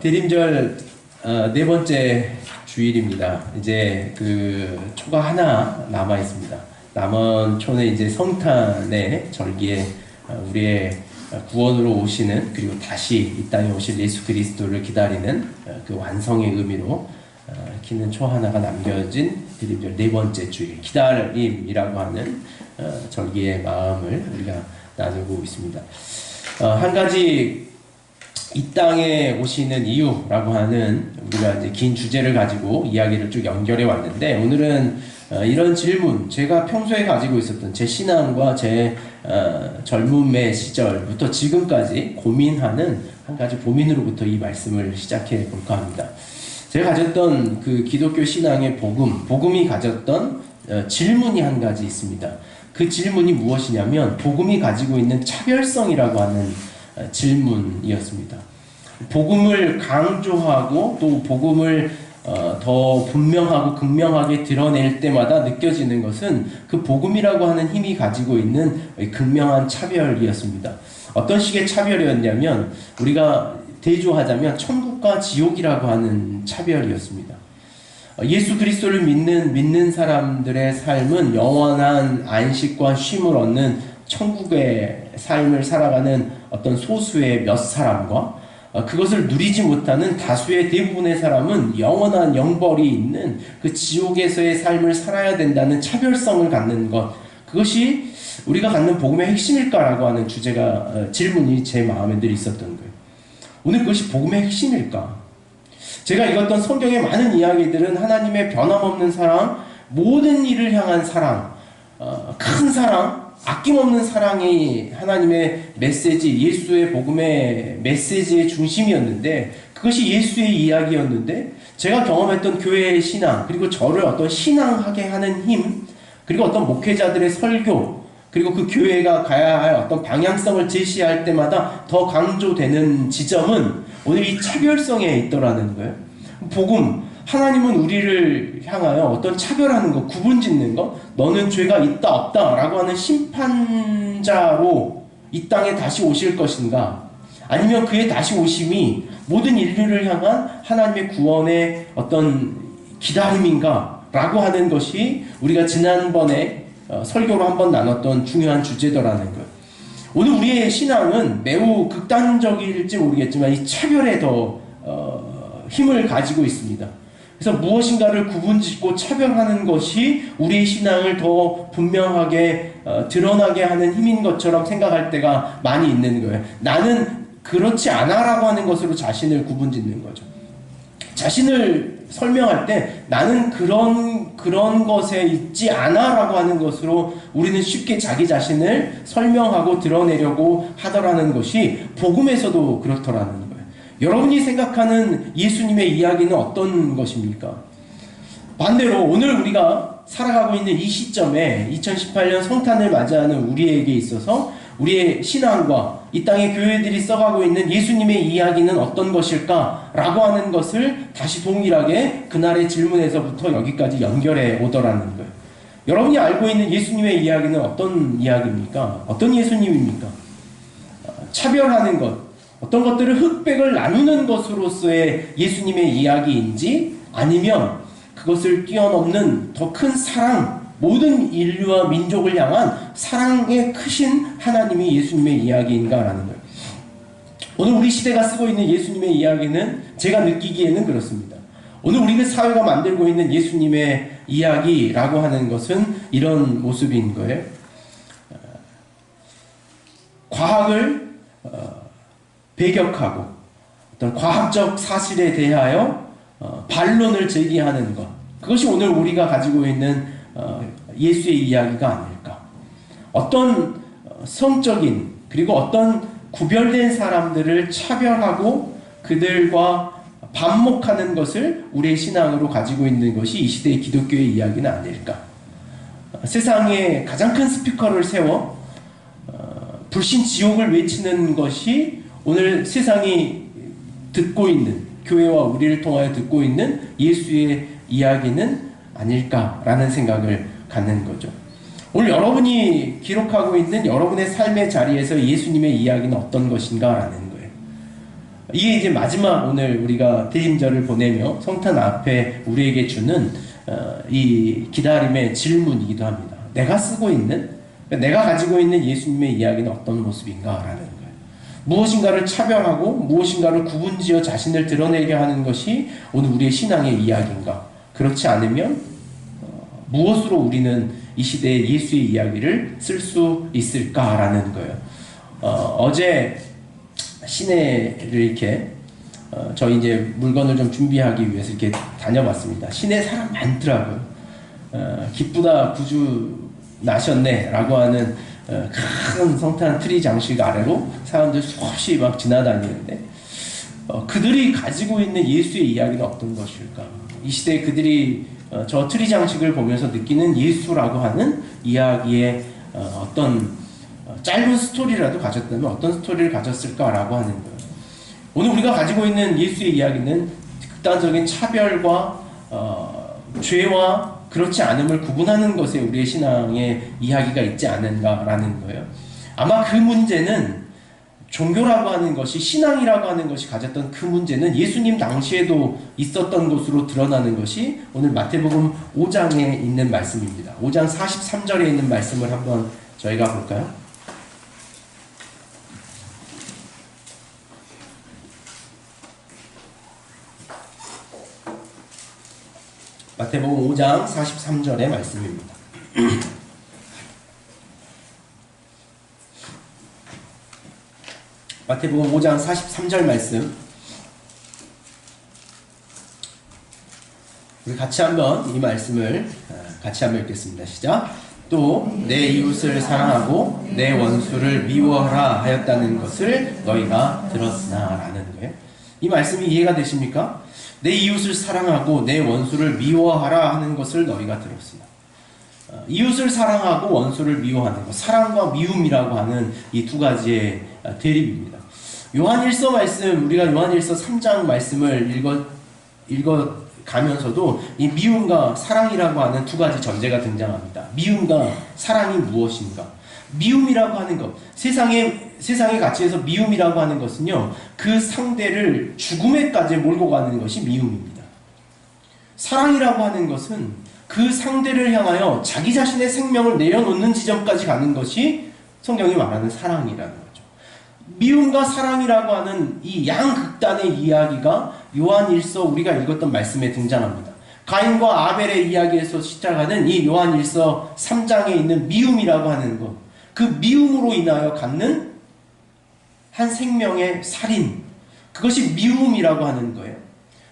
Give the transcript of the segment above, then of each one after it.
대림절 네 번째 주일입니다. 이제 그 초가 하나 남아 있습니다. 남은 초는 이제 성탄의 절기에 우리의 구원으로 오시는, 그리고 다시 이 땅에 오실 예수 그리스도를 기다리는 그 완성의 의미로 키는 초 하나가 남겨진 대림절 네 번째 주일, 기다림이라고 하는 절기의 마음을 우리가 나누고 있습니다. 한 가지 이 땅에 오시는 이유라고 하는 우리가 이제 긴 주제를 가지고 이야기를 쭉 연결해 왔는데, 오늘은 이런 질문, 제가 평소에 가지고 있었던 제 신앙과 제 젊음의 시절부터 지금까지 고민하는 한 가지 고민으로부터 이 말씀을 시작해 볼까 합니다. 제가 가졌던 그 기독교 신앙의 복음이 가졌던 질문이 한 가지 있습니다. 그 질문이 무엇이냐면, 복음이 가지고 있는 차별성이라고 하는 질문이었습니다. 복음을 강조하고 또 복음을 더 분명하고 극명하게 드러낼 때마다 느껴지는 것은 그 복음이라고 하는 힘이 가지고 있는 극명한 차별이었습니다. 어떤 식의 차별이었냐면, 우리가 대조하자면 천국과 지옥이라고 하는 차별이었습니다. 예수 그리스도를 믿는 사람들의 삶은 영원한 안식과 쉼을 얻는 천국의 삶을 살아가는 어떤 소수의 몇 사람과, 그것을 누리지 못하는 다수의 대부분의 사람은 영원한 영벌이 있는 그 지옥에서의 삶을 살아야 된다는 차별성을 갖는 것, 그것이 우리가 갖는 복음의 핵심일까라고 하는 질문이 제 마음에 늘 있었던 거예요. 오늘 그것이 복음의 핵심일까? 제가 읽었던 성경의 많은 이야기들은 하나님의 변함없는 사랑, 모든 일을 향한 사랑, 큰 사랑, 아낌없는 사랑이 하나님의 메시지, 예수의 복음의 메시지의 중심이었는데, 그것이 예수의 이야기였는데, 제가 경험했던 교회의 신앙, 그리고 저를 어떤 신앙하게 하는 힘, 그리고 어떤 목회자들의 설교, 그리고 그 교회가 가야 할 어떤 방향성을 제시할 때마다 더 강조되는 지점은 오늘 이 차별성에 있더라는 거예요. 복음, 하나님은 우리를 향하여 어떤 차별하는 것, 구분짓는 것, 너는 죄가 있다 없다 라고 하는 심판자로 이 땅에 다시 오실 것인가, 아니면 그의 다시 오심이 모든 인류를 향한 하나님의 구원의 어떤 기다림인가 라고 하는 것이 우리가 지난번에 설교로 한번 나눴던 중요한 주제더라는 거예요. 오늘 우리의 신앙은 매우 극단적일지 모르겠지만 이 차별에 더 힘을 가지고 있습니다. 그래서 무엇인가를 구분짓고 차별하는 것이 우리의 신앙을 더 분명하게 드러나게 하는 힘인 것처럼 생각할 때가 많이 있는 거예요. 나는 그렇지 않아라고 하는 것으로 자신을 구분짓는 거죠. 자신을 설명할 때 나는 그런 것에 있지 않아라고 하는 것으로 우리는 쉽게 자기 자신을 설명하고 드러내려고 하더라는 것이 복음에서도 그렇더라는 거예요. 여러분이 생각하는 예수님의 이야기는 어떤 것입니까? 반대로 오늘 우리가 살아가고 있는 이 시점에 2018년 성탄을 맞이하는 우리에게 있어서 우리의 신앙과 이 땅의 교회들이 써가고 있는 예수님의 이야기는 어떤 것일까? 라고 하는 것을 다시 동일하게 그날의 질문에서부터 여기까지 연결해 오더라는 거예요. 여러분이 알고 있는 예수님의 이야기는 어떤 이야기입니까? 어떤 예수님입니까? 차별하는 것, 어떤 것들을 흑백을 나누는 것으로서의 예수님의 이야기인지, 아니면 그것을 뛰어넘는 더 큰 사랑, 모든 인류와 민족을 향한 사랑의 크신 하나님이 예수님의 이야기인가라는 거예요. 오늘 우리 시대가 쓰고 있는 예수님의 이야기는 제가 느끼기에는 그렇습니다. 오늘 우리 사회가 만들고 있는 예수님의 이야기라고 하는 것은 이런 모습인 거예요. 과학을 배격하고 어떤 과학적 사실에 대하여 반론을 제기하는 것, 그것이 오늘 우리가 가지고 있는 예수의 이야기가 아닐까. 어떤 성적인, 그리고 어떤 구별된 사람들을 차별하고 그들과 반목하는 것을 우리의 신앙으로 가지고 있는 것이 이 시대의 기독교의 이야기는 아닐까. 세상에 가장 큰 스피커를 세워 불신 지옥을 외치는 것이 오늘 세상이 듣고 있는, 교회와 우리를 통하여 듣고 있는 예수의 이야기는 아닐까라는 생각을 갖는 거죠. 오늘 여러분이 기록하고 있는 여러분의 삶의 자리에서 예수님의 이야기는 어떤 것인가라는 거예요. 이게 이제 마지막 오늘 우리가 대임절을 보내며 성탄 앞에 우리에게 주는 이 기다림의 질문이기도 합니다. 내가 쓰고 있는, 내가 가지고 있는 예수님의 이야기는 어떤 모습인가라는 거예요. 무엇인가를 차별하고 무엇인가를 구분지어 자신을 드러내려 하는 것이 오늘 우리의 신앙의 이야기인가? 그렇지 않으면 무엇으로 우리는 이 시대에 예수의 이야기를 쓸 수 있을까라는 거예요. 어제 시내를 이렇게 저희 이제 물건을 좀 준비하기 위해서 이렇게 다녀봤습니다. 시내 사람 많더라고요. 기쁘다 구주 나셨네 라고 하는 큰 성탄 트리 장식 아래로 사람들 수없이 막 지나다니는데 그들이 가지고 있는 예수의 이야기는 어떤 것일까? 이 시대에 그들이 저 트리 장식을 보면서 느끼는 예수라고 하는 이야기의 어떤 짧은 스토리라도 가졌다면 어떤 스토리를 가졌을까라고 하는 거예요. 오늘 우리가 가지고 있는 예수의 이야기는 극단적인 차별과 죄와 그렇지 않음을 구분하는 것에 우리의 신앙의 이야기가 있지 않은가라는 거예요. 아마 그 문제는 종교라고 하는 것이, 신앙이라고 하는 것이 가졌던 그 문제는 예수님 당시에도 있었던 것으로 드러나는 것이 오늘 마태복음 5장에 있는 말씀입니다. 5장 43절에 있는 말씀을 한번 저희가 볼까요? 마태복음 5장 43절의 말씀입니다. 마태복음 5장 43절 말씀 우리 같이 한번 이 말씀을 같이 한번 읽겠습니다. 시작. 또 내 이웃을 사랑하고 내 원수를 미워하라 하였다는 것을 너희가 들었으나 라는 거예요. 이 말씀이 이해가 되십니까? 내 이웃을 사랑하고 내 원수를 미워하라 하는 것을 너희가 들었으나. 이웃을 사랑하고 원수를 미워하는 것, 사랑과 미움이라고 하는 이 두 가지의 대립입니다. 요한일서 말씀, 우리가 요한일서 3장 말씀을 읽어가면서도 이 미움과 사랑이라고 하는 두 가지 전제가 등장합니다. 미움과 사랑이 무엇인가? 미움이라고 하는 것, 세상의 가치에서 미움이라고 하는 것은요, 그 상대를 죽음에까지 몰고 가는 것이 미움입니다. 사랑이라고 하는 것은 그 상대를 향하여 자기 자신의 생명을 내려놓는 지점까지 가는 것이 성경이 말하는 사랑이라는 거죠. 미움과 사랑이라고 하는 이 양극단의 이야기가 요한일서 우리가 읽었던 말씀에 등장합니다. 가인과 아벨의 이야기에서 시작하는 이 요한일서 3장에 있는 미움이라고 하는 것, 그 미움으로 인하여 갖는 한 생명의 살인, 그것이 미움이라고 하는 거예요.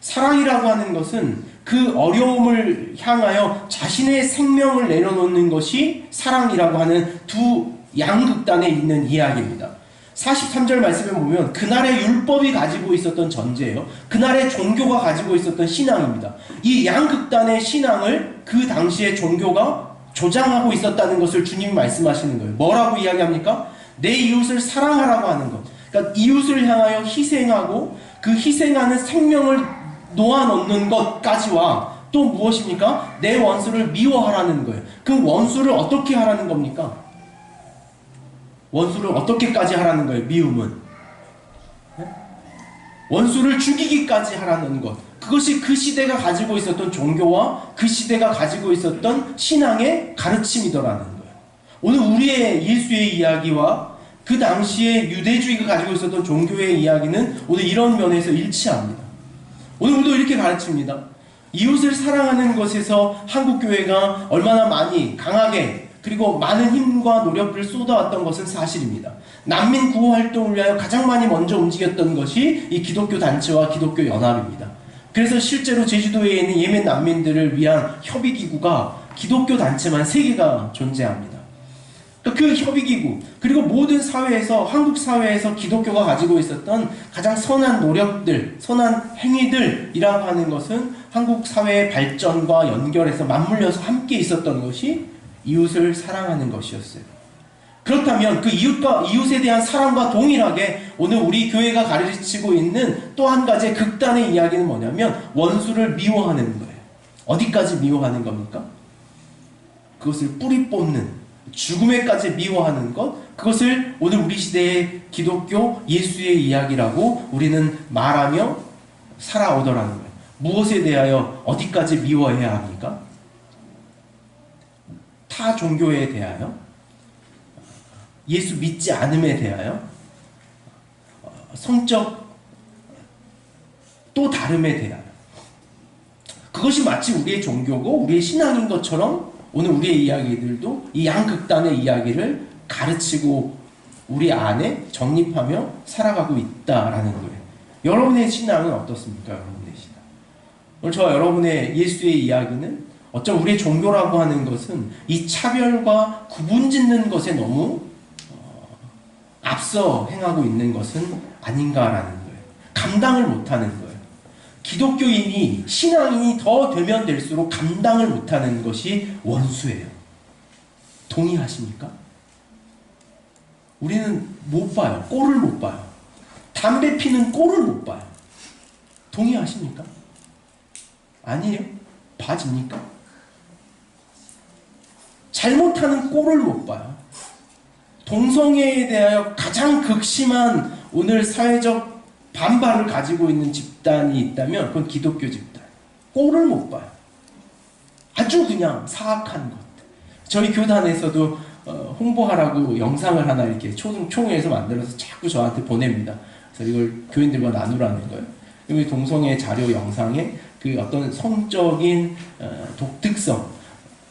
사랑이라고 하는 것은 그 어려움을 향하여 자신의 생명을 내려놓는 것이 사랑이라고 하는 두 양극단에 있는 이야기입니다. 43절 말씀에 보면 그날의 율법이 가지고 있었던 전제예요. 그날의 종교가 가지고 있었던 신앙입니다. 이 양극단의 신앙을 그 당시의 종교가 조장하고 있었다는 것을 주님이 말씀하시는 거예요. 뭐라고 이야기합니까? 내 이웃을 사랑하라고 하는 것. 그러니까 이웃을 향하여 희생하고 그 희생하는 생명을 놓아놓는 것까지와 또 무엇입니까? 내 원수를 미워하라는 거예요. 그 원수를 어떻게 하라는 겁니까? 원수를 어떻게까지 하라는 거예요? 미움은 네? 원수를 죽이기까지 하라는 것. 그것이 그 시대가 가지고 있었던 종교와 그 시대가 가지고 있었던 신앙의 가르침이더라는 거예요. 오늘 우리의 예수의 이야기와 그 당시에 유대주의가 가지고 있었던 종교의 이야기는 오늘 이런 면에서 일치합니다. 오늘 우리도 이렇게 가르칩니다. 이웃을 사랑하는 것에서 한국교회가 얼마나 많이 강하게 그리고 많은 힘과 노력을 쏟아왔던 것은 사실입니다. 난민 구호 활동을 위하여 가장 많이 먼저 움직였던 것이 이 기독교 단체와 기독교 연합입니다. 그래서 실제로 제주도에 있는 예멘 난민들을 위한 협의기구가 기독교 단체만 3개가 존재합니다. 그 협의기구, 그리고 모든 사회에서, 한국 사회에서 기독교가 가지고 있었던 가장 선한 노력들, 선한 행위들이라고 하는 것은 한국 사회의 발전과 연결해서 맞물려서 함께 있었던 것이 이웃을 사랑하는 것이었어요. 그렇다면 그 이웃에 대한 사랑과 동일하게 오늘 우리 교회가 가르치고 있는 또 한 가지의 극단의 이야기는 뭐냐면 원수를 미워하는 거예요. 어디까지 미워하는 겁니까? 그것을 뿌리 뽑는, 죽음에까지 미워하는 것, 그것을 오늘 우리 시대의 기독교 예수의 이야기라고 우리는 말하며 살아오더라는 거예요. 무엇에 대하여 어디까지 미워해야 합니까? 타 종교에 대하여, 예수 믿지 않음에 대하여, 성적 또 다름에 대하여. 그것이 마치 우리의 종교고 우리의 신앙인 것처럼 오늘 우리의 이야기들도 이 양극단의 이야기를 가르치고 우리 안에 정립하며 살아가고 있다라는 거예요. 여러분의 신앙은 어떻습니까? 여러분의 신앙. 오늘 저와 여러분의 예수의 이야기는 어쩜 우리의 종교라고 하는 것은 이 차별과 구분짓는 것에 너무 앞서 행하고 있는 것은 아닌가라는 거예요. 감당을 못하는 거예요. 기독교인이, 신앙인이 더 되면 될수록 감당을 못하는 것이 원수예요. 동의하십니까? 우리는 못 봐요. 꼴을 못 봐요. 담배 피는 꼴을 못 봐요. 동의하십니까? 아니에요? 봐집니까? 잘못하는 꼴을 못 봐요. 동성애에 대하여 가장 극심한 오늘 사회적 반발을 가지고 있는 집단이 있다면 그건 기독교 집단. 꼴을 못 봐요. 아주 그냥 사악한 것. 저희 교단에서도 홍보하라고 영상을 하나 이렇게 총회에서 만들어서 자꾸 저한테 보냅니다. 그래서 이걸 교인들과 나누라는 거예요. 이 동성애 자료 영상에 그 어떤 성적인 독특성,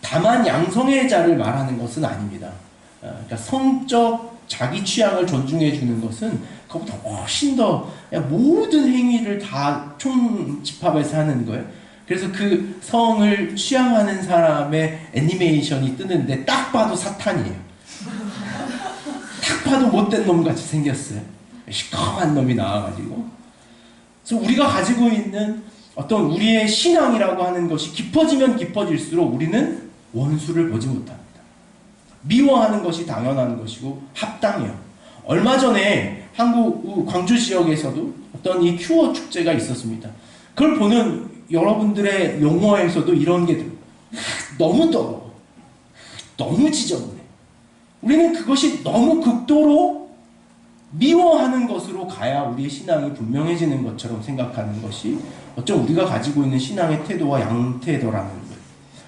다만 양성애자를 말하는 것은 아닙니다. 그러니까 성적 자기 취향을 존중해 주는 것은 그것보다 훨씬 더 모든 행위를 다 총집합해서 하는 거예요. 그래서 그 성을 취향하는 사람의 애니메이션이 뜨는데 딱 봐도 사탄이에요. 딱 봐도 못된 놈같이 생겼어요. 시커먼 놈이 나와가지고. 그래서 우리가 가지고 있는 어떤 우리의 신앙이라고 하는 것이 깊어지면 깊어질수록 우리는 원수를 보지 못합니다. 미워하는 것이 당연한 것이고 합당해요. 얼마 전에 한국 광주 지역에서도 어떤 이 큐어 축제가 있었습니다. 그걸 보는 여러분들의 용어에서도 이런 게 들어요. 너무 더러워. 너무 지저분해. 우리는 그것이 너무 극도로 미워하는 것으로 가야 우리의 신앙이 분명해지는 것처럼 생각하는 것이 어쩜 우리가 가지고 있는 신앙의 태도와 양태도라는 거예요.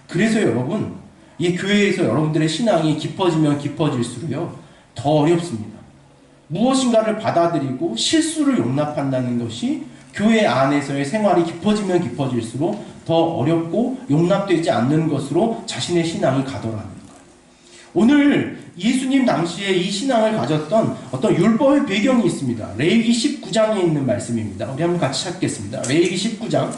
그래서 여러분, 이 교회에서 여러분들의 신앙이 깊어지면 깊어질수록요, 더 어렵습니다. 무엇인가를 받아들이고 실수를 용납한다는 것이 교회 안에서의 생활이 깊어지면 깊어질수록 더 어렵고 용납되지 않는 것으로 자신의 신앙이 가더라는 거예요. 오늘 예수님 당시에 이 신앙을 가졌던 어떤 율법의 배경이 있습니다. 레위기 19장에 있는 말씀입니다. 우리 한번 같이 찾겠습니다. 레위기 19장.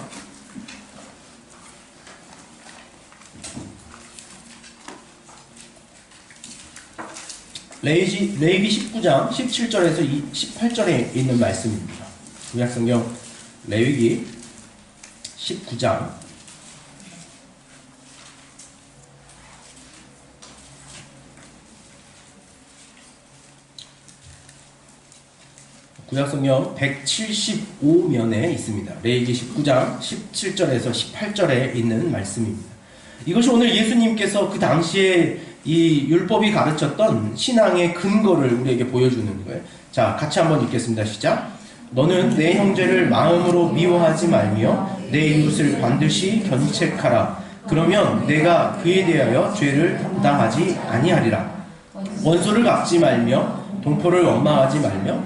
레위기 19장 17절에서 18절에 있는 말씀입니다. 구약성경 레위기 19장 구약성경 175면에 있습니다. 레위기 19장 17절에서 18절에 있는 말씀입니다. 이것이 오늘 예수님께서 그 당시에 이 율법이 가르쳤던 신앙의 근거를 우리에게 보여주는 거예요. 자, 같이 한번 읽겠습니다. 시작. 너는 내 형제를 마음으로 미워하지 말며 내 이웃을 반드시 견책하라. 그러면 내가 그에 대하여 죄를 부당하지 아니하리라. 원수를 갚지 말며 동포를 원망하지 말며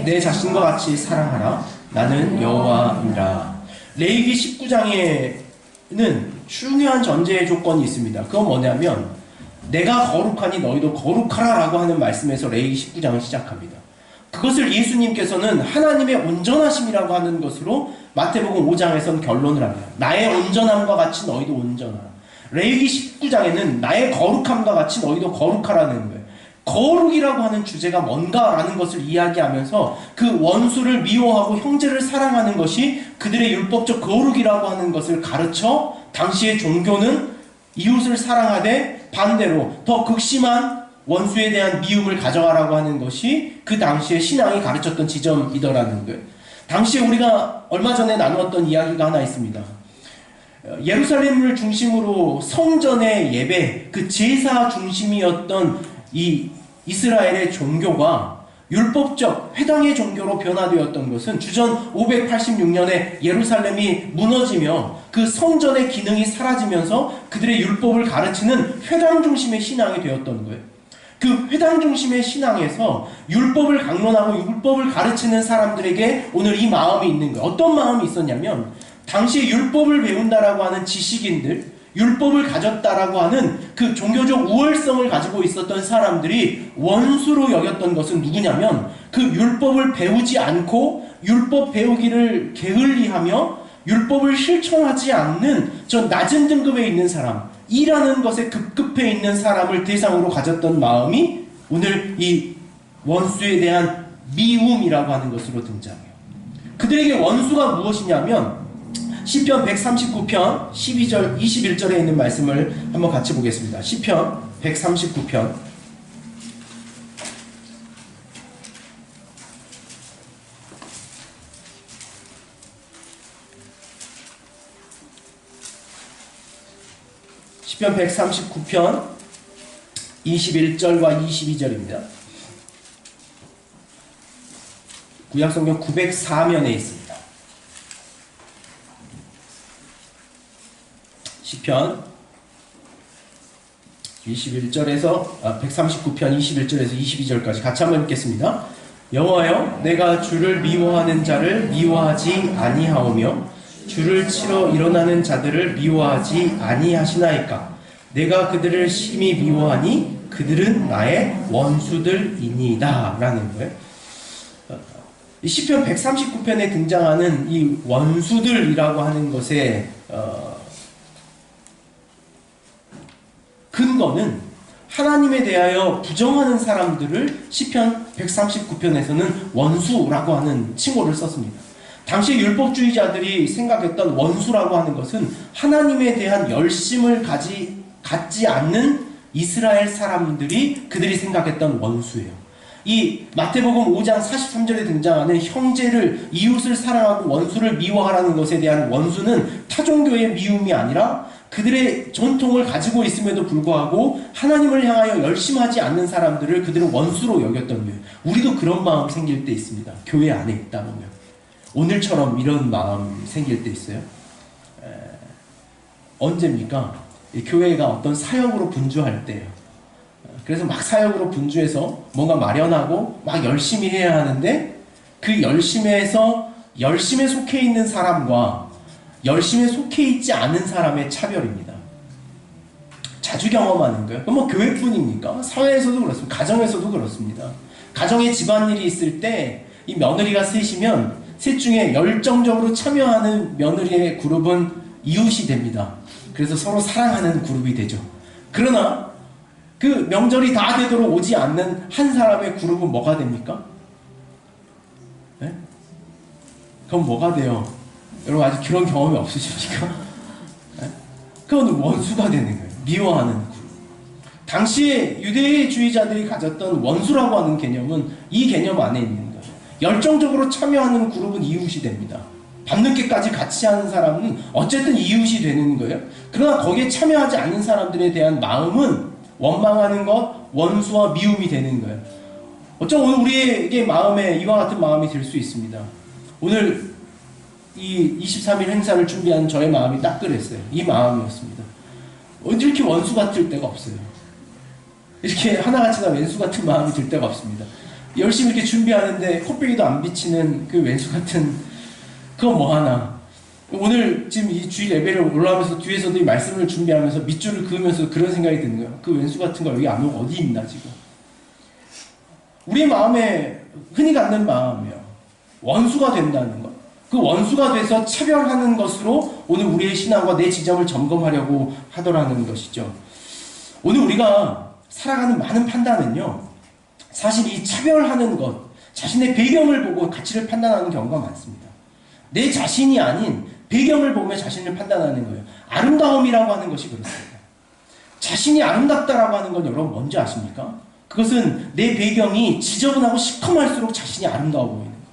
내 자신과 같이 사랑하라. 나는 여호와이라. 레위기 19장에는 중요한 전제의 조건이 있습니다. 그건 뭐냐면 내가 거룩하니 너희도 거룩하라 라고 하는 말씀에서 레위기 19장을 시작합니다. 그것을 예수님께서는 하나님의 온전하심이라고 하는 것으로 마태복음 5장에서는 결론을 합니다. 나의 온전함과 같이 너희도 온전하라. 레위기 19장에는 나의 거룩함과 같이 너희도 거룩하라는 거예요. 거룩이라고 하는 주제가 뭔가라는 것을 이야기하면서 그 원수를 미워하고 형제를 사랑하는 것이 그들의 율법적 거룩이라고 하는 것을 가르쳐 당시의 종교는 이웃을 사랑하되 반대로 더 극심한 원수에 대한 미움을 가져가라고 하는 것이 그 당시의 신앙이 가르쳤던 지점이더라는 거예요. 당시에 우리가 얼마 전에 나누었던 이야기가 하나 있습니다. 예루살렘을 중심으로 성전의 예배, 그 제사 중심이었던 이 이스라엘의 종교가 율법적 회당의 종교로 변화되었던 것은 주전 586년에 예루살렘이 무너지며 그 성전의 기능이 사라지면서 그들의 율법을 가르치는 회당 중심의 신앙이 되었던 거예요. 그 회당 중심의 신앙에서 율법을 강론하고 율법을 가르치는 사람들에게 오늘 이 마음이 있는 거예요. 어떤 마음이 있었냐면 당시에 율법을 배운다라고 하는 지식인들, 율법을 가졌다라고 하는 그 종교적 우월성을 가지고 있었던 사람들이 원수로 여겼던 것은 누구냐면 그 율법을 배우지 않고 율법 배우기를 게을리하며 율법을 실천하지 않는 저 낮은 등급에 있는 사람, 이라는 것에 급급해 있는 사람을 대상으로 가졌던 마음이 오늘 이 원수에 대한 미움이라고 하는 것으로 등장해요. 그들에게 원수가 무엇이냐면 시편 139편 12절 21절에 있는 말씀을 한번 같이 보겠습니다. 시편 139편 139편 21절과 22절입니다. 구약성경 904면에 있습니다. 시편 139편 21절에서 22절까지 같이 한번 읽겠습니다. 여호와여, 내가 주를 미워하는 자를 미워하지 아니하오며 주를 치러 일어나는 자들을 미워하지 아니하시나이까. 내가 그들을 심히 미워하니 그들은 나의 원수들이니이다 라는 거예요. 이 시편 139편에 등장하는 이 원수들이라고 하는 것의 근거는 하나님에 대하여 부정하는 사람들을 시편 139편에서는 원수라고 하는 칭호를 썼습니다. 당시 율법주의자들이 생각했던 원수라고 하는 것은 하나님에 대한 열심을 갖지 않는 이스라엘 사람들이 그들이 생각했던 원수예요. 이 마태복음 5장 43절에 등장하는 형제를 이웃을 사랑하고 원수를 미워하라는 것에 대한 원수는 타종교의 미움이 아니라 그들의 전통을 가지고 있음에도 불구하고 하나님을 향하여 열심하지 않는 사람들을 그들은 원수로 여겼던 거예요. 우리도 그런 마음 생길 때 있습니다. 교회 안에 있다 보면. 오늘처럼 이런 마음 생길 때 있어요. 언제입니까? 교회가 어떤 사역으로 분주할 때예요. 그래서 막 사역으로 분주해서 뭔가 마련하고 막 열심히 해야 하는데 그 열심에 속해 있는 사람과 열심에 속해 있지 않은 사람의 차별입니다. 자주 경험하는 거예요. 그럼 뭐 교회뿐입니까? 사회에서도 그렇습니다. 가정에서도 그렇습니다. 가정에 집안일이 있을 때 이 며느리가 셋이면 셋 중에 열정적으로 참여하는 며느리의 그룹은 이웃이 됩니다. 그래서 서로 사랑하는 그룹이 되죠. 그러나 그 명절이 다 되도록 오지 않는 한 사람의 그룹은 뭐가 됩니까? 네? 그럼 뭐가 돼요? 여러분 아직 그런 경험이 없으십니까? 네? 그건 원수가 되는 거예요. 미워하는 그룹. 당시에 유대주의자들이 가졌던 원수라고 하는 개념은 이 개념 안에 있는 거예요. 열정적으로 참여하는 그룹은 이웃이 됩니다. 밤늦게까지 같이 하는 사람은 어쨌든 이웃이 되는 거예요. 그러나 거기에 참여하지 않는 사람들에 대한 마음은 원망하는 것, 원수와 미움이 되는 거예요. 어쩜 오늘 우리에게 마음에 이와 같은 마음이 들 수 있습니다. 오늘 이 23일 행사를 준비한 저의 마음이 딱 그랬어요. 이 마음이었습니다. 언제 이렇게 원수 같을 때가 없어요. 이렇게 하나같이나 왼수 같은 마음이 들 때가 없습니다. 열심히 이렇게 준비하는데 코빼기도 안 비치는 그 왼수 같은 그거 뭐 하나. 오늘 지금 이 주일 예배를 올라오면서 뒤에서도 이 말씀을 준비하면서 밑줄을 그으면서 그런 생각이 드는 거예요. 그 왼수 같은 거 여기 안 오고 어디 있나 지금. 우리의 마음에 흔히 갖는 마음이에요. 원수가 된다는 것. 그 원수가 돼서 차별하는 것으로 오늘 우리의 신앙과 내 지점을 점검하려고 하더라는 것이죠. 오늘 우리가 살아가는 많은 판단은요. 사실 이 차별하는 것, 자신의 배경을 보고 가치를 판단하는 경우가 많습니다. 내 자신이 아닌 배경을 보며 자신을 판단하는 거예요. 아름다움이라고 하는 것이 그렇습니다. 자신이 아름답다라고 하는 건 여러분 뭔지 아십니까? 그것은 내 배경이 지저분하고 시커멀수록 자신이 아름다워 보이는 거예요.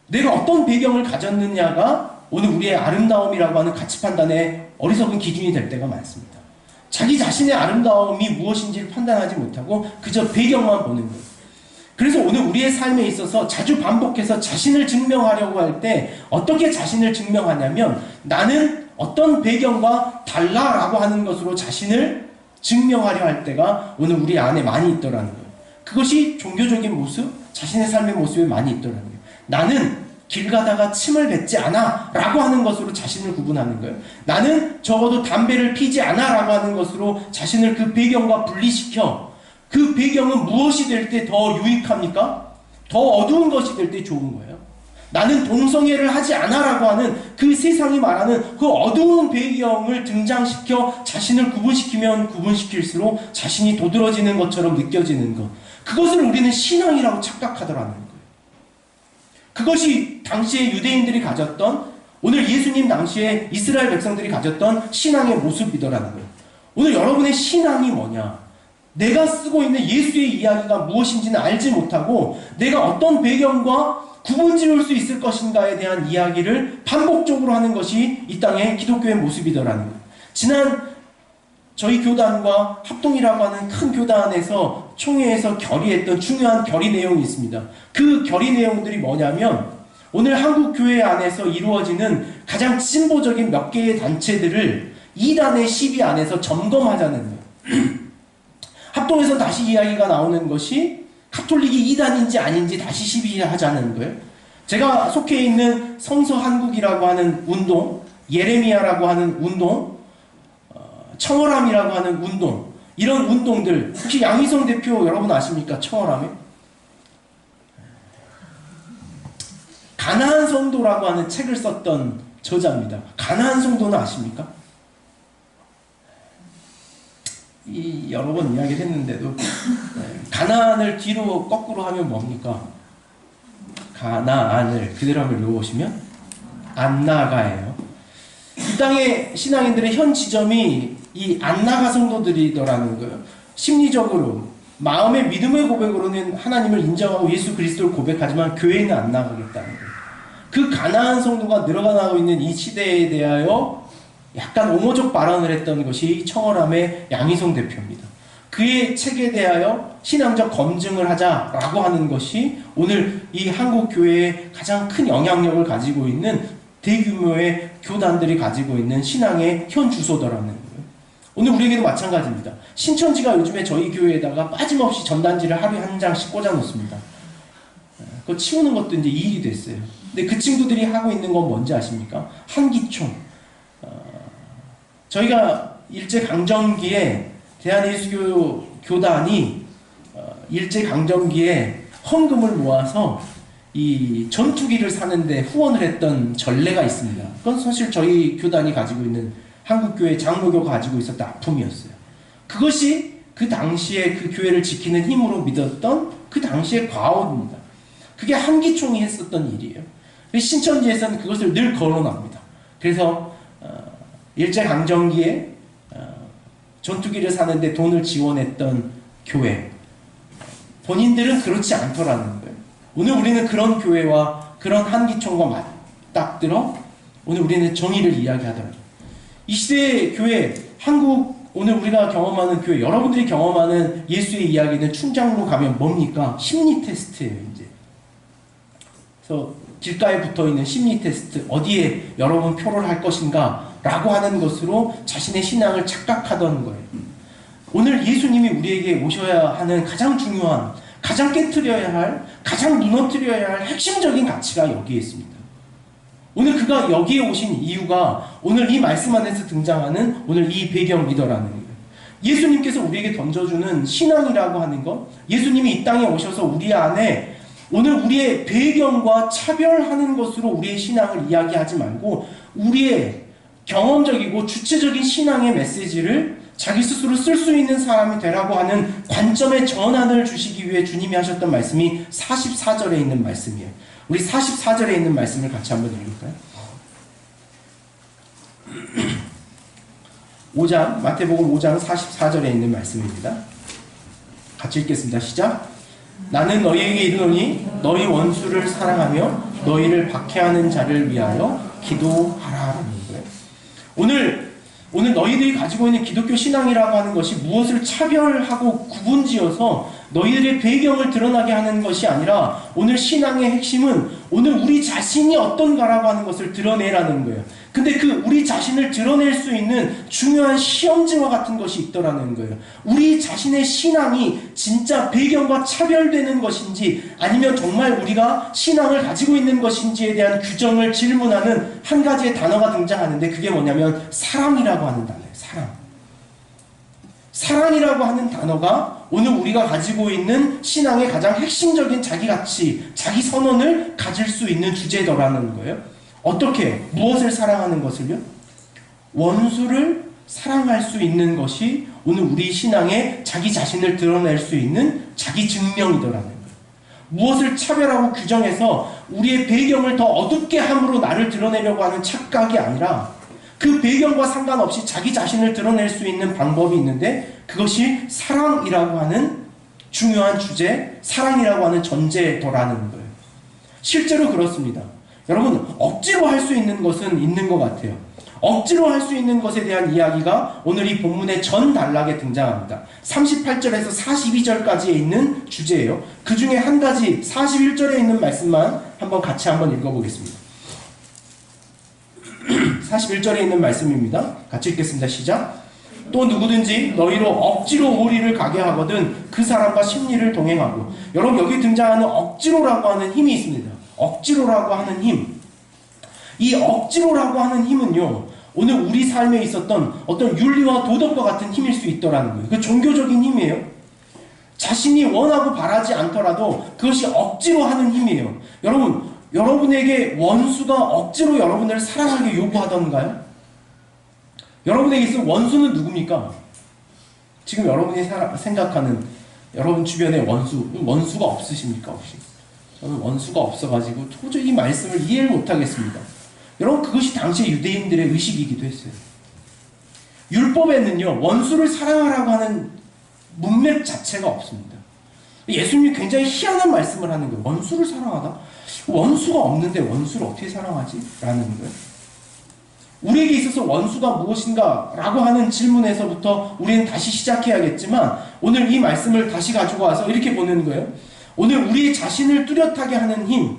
내가 어떤 배경을 가졌느냐가 오늘 우리의 아름다움이라고 하는 가치 판단에 어리석은 기준이 될 때가 많습니다. 자기 자신의 아름다움이 무엇인지를 판단하지 못하고 그저 배경만 보는 거예요. 그래서 오늘 우리의 삶에 있어서 자주 반복해서 자신을 증명하려고 할 때 어떻게 자신을 증명하냐면 나는 어떤 배경과 달라라고 하는 것으로 자신을 증명하려 할 때가 오늘 우리 안에 많이 있더라는 거예요. 그것이 종교적인 모습, 자신의 삶의 모습에 많이 있더라는 거예요. 나는 길 가다가 침을 뱉지 않아 라고 하는 것으로 자신을 구분하는 거예요. 나는 적어도 담배를 피지 않아 라고 하는 것으로 자신을 그 배경과 분리시켜 그 배경은 무엇이 될 때 더 유익합니까? 더 어두운 것이 될 때 좋은 거예요. 나는 동성애를 하지 않아 라고 하는 그 세상이 말하는 그 어두운 배경을 등장시켜 자신을 구분시키면 구분시킬수록 자신이 도드라지는 것처럼 느껴지는 것. 그것을 우리는 신앙이라고 착각하더라는 거예요. 그것이 당시에 유대인들이 가졌던 오늘 예수님 당시에 이스라엘 백성들이 가졌던 신앙의 모습이더라는 거예요. 오늘 여러분의 신앙이 뭐냐? 내가 쓰고 있는 예수의 이야기가 무엇인지는 알지 못하고 내가 어떤 배경과 구분 지을 수 있을 것인가에 대한 이야기를 반복적으로 하는 것이 이 땅의 기독교의 모습이더라는 거예요. 지난 저희 교단과 합동이라고 하는 큰 교단에서 총회에서 결의했던 중요한 결의 내용이 있습니다. 그 결의 내용들이 뭐냐면 오늘 한국 교회 안에서 이루어지는 가장 진보적인 몇 개의 단체들을 이단의 시비 안에서 점검하자는 거예요. 합동에서 다시 이야기가 나오는 것이 가톨릭이 이단인지 아닌지 다시 시비하자는 거예요. 제가 속해 있는 성서 한국이라고 하는 운동, 예레미야라고 하는 운동, 청월함이라고 하는 운동, 이런 운동들 혹시 양희성 대표 여러분 아십니까? 청월함에 가나안 성도라고 하는 책을 썼던 저자입니다. 가나안 성도는 아십니까? 여러 번 이야기를 했는데도 가나안을 뒤로 거꾸로 하면 뭡니까? 가나안을 그대로 한번 읽어보시면 안나가예요. 이 땅의 신앙인들의 현 지점이 이 안나가 성도들이더라는 거예요. 심리적으로 마음의 믿음의 고백으로는 하나님을 인정하고 예수 그리스도를 고백하지만 교회는 안 나가겠다는 거예요. 그 가나안 성도가 늘어나고 있는 이 시대에 대하여 약간 옹호적 발언을 했던 것이 청월함의 양희성 대표입니다. 그의 책에 대하여 신앙적 검증을 하자라고 하는 것이 오늘 이 한국 교회에 가장 큰 영향력을 가지고 있는 대규모의 교단들이 가지고 있는 신앙의 현 주소더라는 거예요. 오늘 우리에게도 마찬가지입니다. 신천지가 요즘에 저희 교회에다가 빠짐없이 전단지를 하루에 한 장씩 꽂아 놓습니다. 그거 치우는 것도 이제 일이 됐어요. 근데 그 친구들이 하고 있는 건 뭔지 아십니까? 한기총. 저희가 일제강점기에 대한예수교 교단이 일제강점기에 헌금을 모아서 이 전투기를 사는데 후원을 했던 전례가 있습니다. 그건 사실 저희 교단이 가지고 있는 한국교회 장로교가 가지고 있었던 아픔이었어요. 그것이 그 당시에 그 교회를 지키는 힘으로 믿었던 그 당시의 과오입니다. 그게 한기총이 했었던 일이에요. 신천지에서는 그것을 늘 거론합니다. 그래서 일제강점기에 전투기를 사는데 돈을 지원했던 교회, 본인들은 그렇지 않더라는 거예요. 오늘 우리는 그런 교회와 그런 한기총과 맞닥뜨려 오늘 우리는 정의를 이야기하더라고요. 이 시대의 교회, 한국 오늘 우리가 경험하는 교회, 여러분들이 경험하는 예수의 이야기는 충장으로 가면 뭡니까? 심리 테스트예요. 이제 그래서 길가에 붙어있는 심리 테스트, 어디에 여러분 표를 할 것인가 라고 하는 것으로 자신의 신앙을 착각하던 거예요. 오늘 예수님이 우리에게 오셔야 하는 가장 중요한, 가장 깨트려야 할, 가장 무너뜨려야 할 핵심적인 가치가 여기에 있습니다. 오늘 그가 여기에 오신 이유가 오늘 이 말씀 안에서 등장하는 오늘 이 배경이더라는 거예요. 예수님께서 우리에게 던져주는 신앙이라고 하는 것, 예수님이 이 땅에 오셔서 우리 안에 오늘 우리의 배경과 차별하는 것으로 우리의 신앙을 이야기하지 말고 우리의 경험적이고 주체적인 신앙의 메시지를 자기 스스로 쓸 수 있는 사람이 되라고 하는 관점의 전환을 주시기 위해 주님이 하셨던 말씀이 44절에 있는 말씀이에요. 우리 44절에 있는 말씀을 같이 한번 읽을까요? 5장, 마태복음 5장 44절에 있는 말씀입니다. 같이 읽겠습니다. 시작! 나는 너희에게 이르노니 너희 원수를 사랑하며 너희를 박해하는 자를 위하여 기도하라라는 거예요. 오늘 너희들이 가지고 있는 기독교 신앙이라고 하는 것이 무엇을 차별하고 구분지어서 너희들의 배경을 드러나게 하는 것이 아니라 오늘 신앙의 핵심은 오늘 우리 자신이 어떤가라고 하는 것을 드러내라는 거예요. 근데 그 우리 자신을 드러낼 수 있는 중요한 시험지와 같은 것이 있더라는 거예요. 우리 자신의 신앙이 진짜 배경과 차별되는 것인지 아니면 정말 우리가 신앙을 가지고 있는 것인지에 대한 규정을 질문하는 한 가지의 단어가 등장하는데 그게 뭐냐면 사랑이라고 하는 단어예요. 사랑이라고 하는 단어가 오늘 우리가 가지고 있는 신앙의 가장 핵심적인 자기 가치, 자기 선언을 가질 수 있는 주제더라는 거예요. 어떻게? 무엇을 사랑하는 것을요? 원수를 사랑할 수 있는 것이 오늘 우리 신앙의 자기 자신을 드러낼 수 있는 자기 증명이더라는 거예요. 무엇을 차별하고 규정해서 우리의 배경을 더 어둡게 함으로 나를 드러내려고 하는 착각이 아니라 그 배경과 상관없이 자기 자신을 드러낼 수 있는 방법이 있는데 그것이 사랑이라고 하는 중요한 주제, 사랑이라고 하는 전제더라는 거예요. 실제로 그렇습니다. 여러분, 억지로 할 수 있는 것은 있는 것 같아요. 억지로 할 수 있는 것에 대한 이야기가 오늘 이 본문의 전 단락에 등장합니다. 38절에서 42절까지에 있는 주제예요. 그 중에 한 가지 41절에 있는 말씀만 같이 한번 읽어보겠습니다. 41절에 있는 말씀입니다. 같이 읽겠습니다. 시작. 또 누구든지 너희로 억지로 오리를 가게 하거든 그 사람과 심리를 동행하고. 여러분, 여기 등장하는 억지로라고 하는 힘이 있습니다. 억지로라고 하는 힘. 이 억지로라고 하는 힘은요, 오늘 우리 삶에 있었던 어떤 윤리와 도덕과 같은 힘일 수 있더라는 거예요. 그 종교적인 힘이에요. 자신이 원하고 바라지 않더라도 그것이 억지로 하는 힘이에요. 여러분에게 원수가 억지로 여러분을 사랑하게 요구하던가요? 여러분에게 있는 원수는 누굽니까? 지금 여러분이 생각하는 여러분 주변에 원수가 없으십니까? 혹시? 저는 원수가 없어가지고 도저히 이 말씀을 이해를 못하겠습니다. 여러분, 그것이 당시의 유대인들의 의식이기도 했어요. 율법에는요, 원수를 사랑하라고 하는 문맥 자체가 없습니다. 예수님이 굉장히 희한한 말씀을 하는 거예요. 원수를 사랑하다? 원수가 없는데 원수를 어떻게 사랑하지? 라는 거예요. 우리에게 있어서 원수가 무엇인가? 라고 하는 질문에서부터 우리는 다시 시작해야겠지만 오늘 이 말씀을 다시 가지고 와서 이렇게 보는 거예요. 오늘 우리 자신을 뚜렷하게 하는 힘,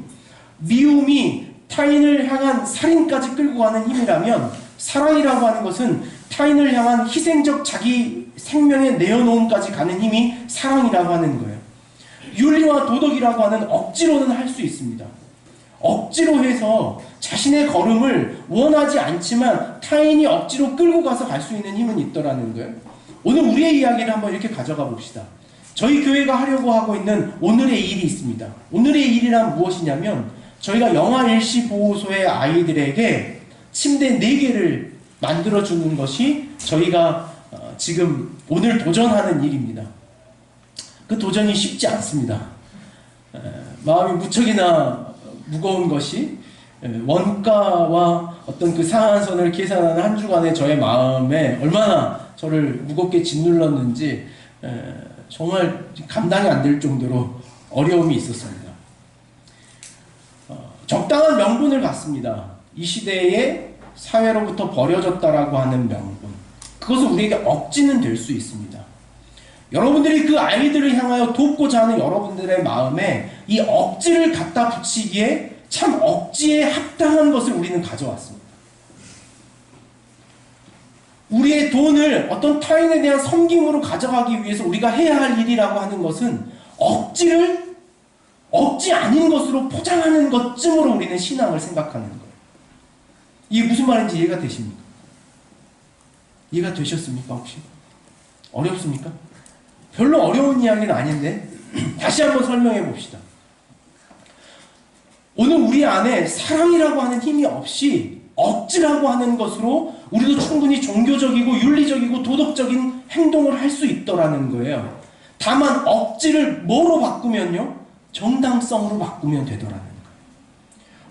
미움이 타인을 향한 살인까지 끌고 가는 힘이라면 사랑이라고 하는 것은 타인을 향한 희생적 자기 생명의 내어놓음까지 가는 힘이 사랑이라고 하는 거예요. 윤리와 도덕이라고 하는 억지로는 할 수 있습니다. 억지로 해서 자신의 걸음을 원하지 않지만 타인이 억지로 끌고 가서 갈 수 있는 힘은 있더라는 거예요. 오늘 우리의 이야기를 한번 이렇게 가져가 봅시다. 저희 교회가 하려고 하고 있는 오늘의 일이 있습니다. 오늘의 일이란 무엇이냐면 저희가 영아일시보호소의 아이들에게 침대 4개를 만들어주는 것이 저희가 지금 오늘 도전하는 일입니다. 그 도전이 쉽지 않습니다. 마음이 무척이나 무거운 것이 원가와 어떤 그 상한선을 계산하는 한 주간의 저의 마음에 얼마나 저를 무겁게 짓눌렀는지 정말 감당이 안 될 정도로 어려움이 있었습니다. 적당한 명분을 갖습니다. 이 시대에 사회로부터 버려졌다라고 하는 명분. 그것은 우리에게 억지는 될 수 있습니다. 여러분들이 그 아이들을 향하여 돕고자 하는 여러분들의 마음에 이 억지를 갖다 붙이기에 참 억지에 합당한 것을 우리는 가져왔습니다. 우리의 돈을 어떤 타인에 대한 섬김으로 가져가기 위해서 우리가 해야 할 일이라고 하는 것은 억지를 억지 아닌 것으로 포장하는 것쯤으로 우리는 신앙을 생각하는 거예요. 이게 무슨 말인지 이해가 되십니까? 이해가 되셨습니까 혹시? 어렵습니까? 별로 어려운 이야기는 아닌데 다시 한번 설명해 봅시다. 오늘 우리 안에 사랑이라고 하는 힘이 없이 억지라고 하는 것으로 우리도 충분히 종교적이고 윤리적이고 도덕적인 행동을 할 수 있더라는 거예요. 다만 억지를 뭐로 바꾸면요? 정당성으로 바꾸면 되더라는 거예요.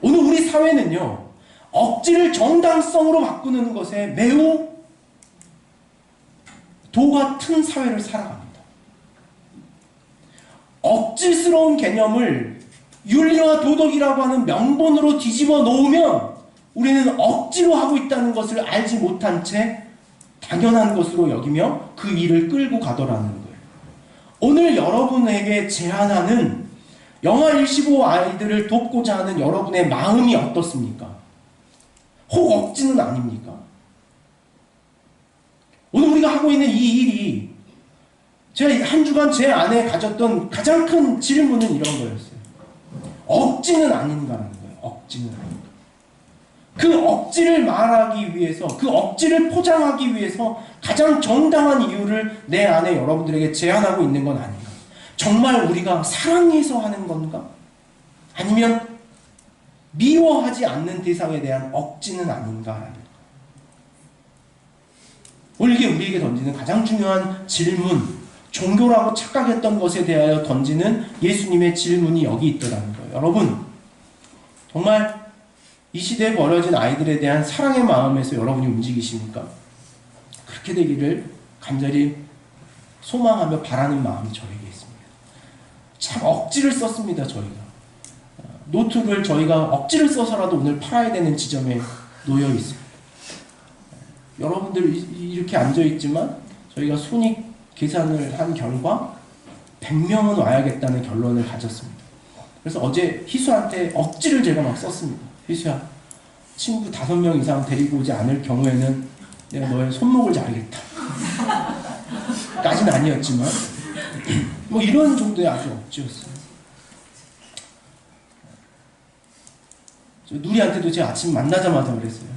오늘 우리 사회는요, 억지를 정당성으로 바꾸는 것에 매우 도 같은 사회를 살아갑니다. 억지스러운 개념을 윤리와 도덕이라고 하는 명분으로 뒤집어 놓으면 우리는 억지로 하고 있다는 것을 알지 못한 채 당연한 것으로 여기며 그 일을 끌고 가더라는 거예요. 오늘 여러분에게 제안하는 영아 일시보 아이들을 돕고자 하는 여러분의 마음이 어떻습니까? 혹 억지는 아닙니까? 오늘 우리가 하고 있는 이 일이 제가 한 주간 제 안에 가졌던 가장 큰 질문은 이런 거였어요. 억지는 아닌가라는 거예요. 억지는 아닌가. 그 억지를 말하기 위해서, 그 억지를 포장하기 위해서 가장 정당한 이유를 내 안에 여러분들에게 제안하고 있는 건 아닌가. 정말 우리가 사랑해서 하는 건가? 아니면 미워하지 않는 대상에 대한 억지는 아닌가라는 거. 오늘 이게 우리에게 던지는 가장 중요한 질문, 종교라고 착각했던 것에 대하여 던지는 예수님의 질문이 여기 있더라는 거예요. 여러분, 정말 이 시대에 버려진 아이들에 대한 사랑의 마음에서 여러분이 움직이십니까? 그렇게 되기를 간절히 소망하며 바라는 마음이 저에게 있습니다. 참 억지를 썼습니다. 저희가 노트를 저희가 억지를 써서라도 오늘 팔아야 되는 지점에 놓여 있습니다. 여러분들 이렇게 앉아있지만 저희가 손익 계산을 한 결과 100명은 와야겠다는 결론을 가졌습니다. 그래서 어제 희수한테 억지를 제가 막 썼습니다. 희수야, 친구 5명 이상 데리고 오지 않을 경우에는 내가 너의 손목을 자르겠다. 까지는 아니었지만 뭐 이런 정도의 아주 억지였어요. 저 누리한테도 제가 아침 만나자마자 그랬어요.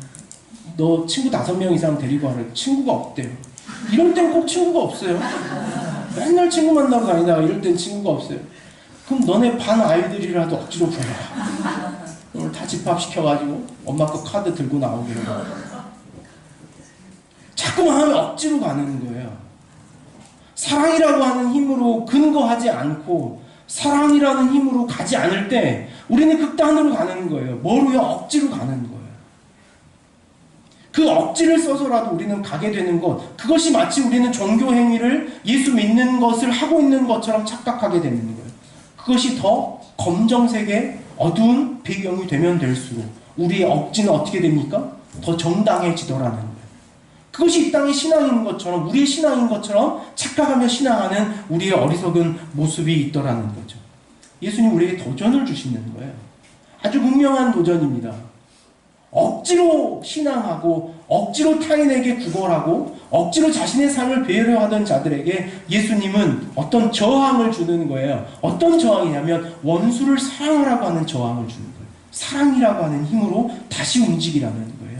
너 친구 5명 이상 데리고 와라. 친구가 없대요. 이럴 땐 꼭 친구가 없어요. 맨날 친구 만나러 다니다가 이럴 땐 친구가 없어요. 그럼 너네 반 아이들이라도 억지로 불러라. 오늘 다 집합시켜가지고 엄마 거 카드 들고 나오기로. 자꾸만 하면 억지로 가는 거예요. 사랑이라고 하는 힘으로 근거하지 않고 사랑이라는 힘으로 가지 않을 때 우리는 극단으로 가는 거예요. 뭐로요? 억지로 가는 거예요. 그 억지를 써서라도 우리는 가게 되는 것, 그것이 마치 우리는 종교 행위를 예수 믿는 것을 하고 있는 것처럼 착각하게 되는 거예요. 그것이 더 검정색의 어두운 배경이 되면 될수록 우리의 억지는 어떻게 됩니까? 더 정당해지더라는 거예요. 그것이 이 땅의 신앙인 것처럼, 우리의 신앙인 것처럼 착각하며 신앙하는 우리의 어리석은 모습이 있더라는 거죠. 예수님 우리에게 도전을 주시는 거예요. 아주 분명한 도전입니다. 억지로 신앙하고 억지로 타인에게 구걸하고 억지로 자신의 삶을 배려하던 자들에게 예수님은 어떤 저항을 주는 거예요. 어떤 저항이냐면 원수를 사랑하라고 하는 저항을 주는 거예요. 사랑이라고 하는 힘으로 다시 움직이라는 거예요.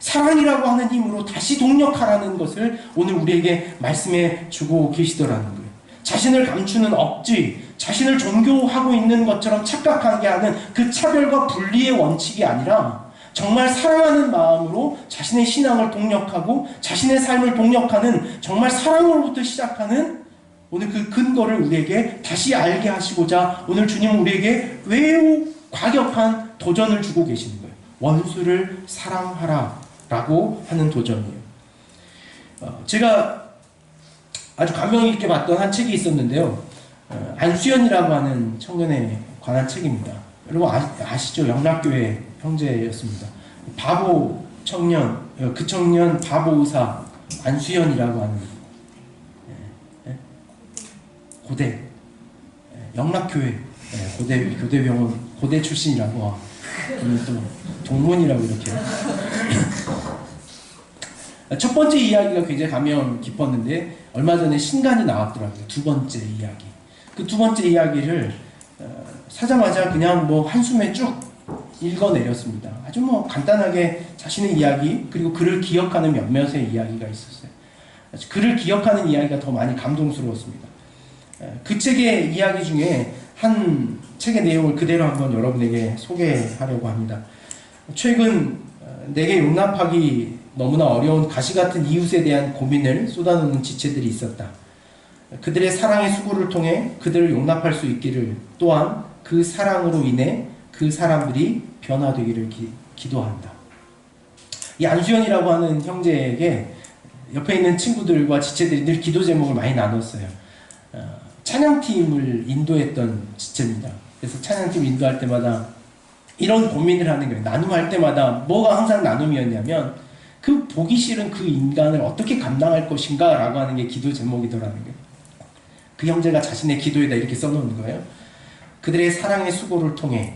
사랑이라고 하는 힘으로 다시 동력하라는 것을 오늘 우리에게 말씀해 주고 계시더라는 거예요. 자신을 감추는 억지, 자신을 종교하고 있는 것처럼 착각하게 하는 그 차별과 분리의 원칙이 아니라 정말 사랑하는 마음으로 자신의 신앙을 동력하고 자신의 삶을 동력하는 정말 사랑으로부터 시작하는 오늘 그 근거를 우리에게 다시 알게 하시고자 오늘 주님은 우리에게 매우 과격한 도전을 주고 계시는 거예요. 원수를 사랑하라 라고 하는 도전이에요. 제가 아주 감명 깊게 봤던 한 책이 있었는데요. 안수연이라고 하는 청년에 관한 책입니다. 여러분 아시죠? 영락교회 형제였습니다. 바보 청년, 그 청년 바보 의사 안수연이라고 하는 고대 영락교회 교대병원 고대 출신이라고 또 동문이라고 이렇게 첫 번째 이야기가 굉장히 감명 깊었는데 얼마 전에 신간이 나왔더라고요. 두 번째 이야기. 그 두 번째 이야기를 사자마자 그냥 뭐 한숨에 쭉 읽어내렸습니다. 아주 뭐 간단하게 자신의 이야기 그리고 그를 기억하는 몇몇의 이야기가 있었어요. 그를 기억하는 이야기가 더 많이 감동스러웠습니다. 그 책의 이야기 중에 한 책의 내용을 그대로 한번 여러분에게 소개하려고 합니다. 최근 내게 용납하기 너무나 어려운 가시같은 이웃에 대한 고민을 쏟아놓는 지체들이 있었다. 그들의 사랑의 수고를 통해 그들을 용납할 수 있기를, 또한 그 사랑으로 인해 그 사람들이 변화되기를 기도한다. 이 안수연이라고 하는 형제에게 옆에 있는 친구들과 지체들이 늘 기도 제목을 많이 나눴어요. 찬양팀을 인도했던 지체입니다. 그래서 찬양팀 인도할 때마다 이런 고민을 하는 거예요. 나눔할 때마다 뭐가 항상 나눔이었냐면 그 보기 싫은 그 인간을 어떻게 감당할 것인가 라고 하는 게 기도 제목이더라는 거예요. 그 형제가 자신의 기도에다 이렇게 써놓은 거예요. 그들의 사랑의 수고를 통해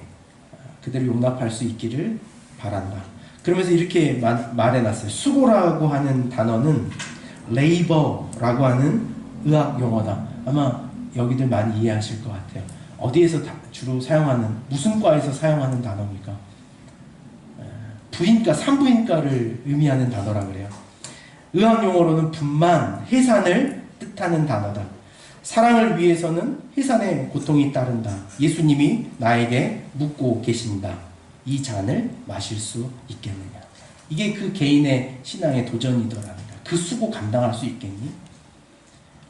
그들을 용납할 수 있기를 바란다. 그러면서 이렇게 말해놨어요. 수고라고 하는 단어는 레이버라고 하는 의학 용어다. 아마 여기들 많이 이해하실 것 같아요. 어디에서 주로 사용하는, 무슨 과에서 사용하는 단어입니까? 부인과, 산부인과를 의미하는 단어라 그래요. 의학 용어로는 분만, 해산을 뜻하는 단어다. 사랑을 위해서는 해산의 고통이 따른다. 예수님이 나에게 묻고 계신다. 이 잔을 마실 수 있겠느냐. 이게 그 개인의 신앙의 도전이더라는 거야. 그 수고 감당할 수 있겠니?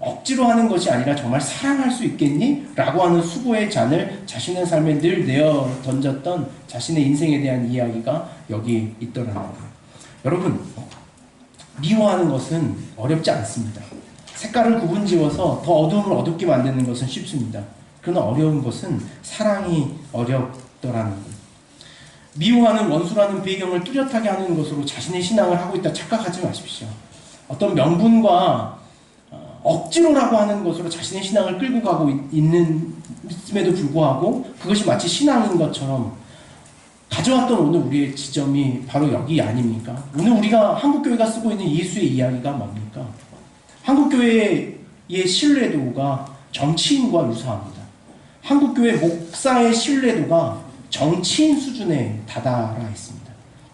억지로 하는 것이 아니라 정말 사랑할 수 있겠니? 라고 하는 수고의 잔을 자신의 삶에 늘 내어 던졌던 자신의 인생에 대한 이야기가 여기 있더라는 거예요. 여러분, 미워하는 것은 어렵지 않습니다. 색깔을 구분지어서 더 어두움을 어둡게 만드는 것은 쉽습니다. 그러나 어려운 것은 사랑이 어렵더라는 거예요. 미워하는 원수라는 배경을 뚜렷하게 하는 것으로 자신의 신앙을 하고 있다 착각하지 마십시오. 어떤 명분과 억지로라고 하는 것으로 자신의 신앙을 끌고 가고 있음에도 불구하고 그것이 마치 신앙인 것처럼 가져왔던 오늘 우리의 지점이 바로 여기 아닙니까? 오늘 우리가 한국교회가 쓰고 있는 예수의 이야기가 뭡니까? 한국교회의 신뢰도가 정치인과 유사합니다. 한국교회 목사의 신뢰도가 정치인 수준에 다다라 있습니다.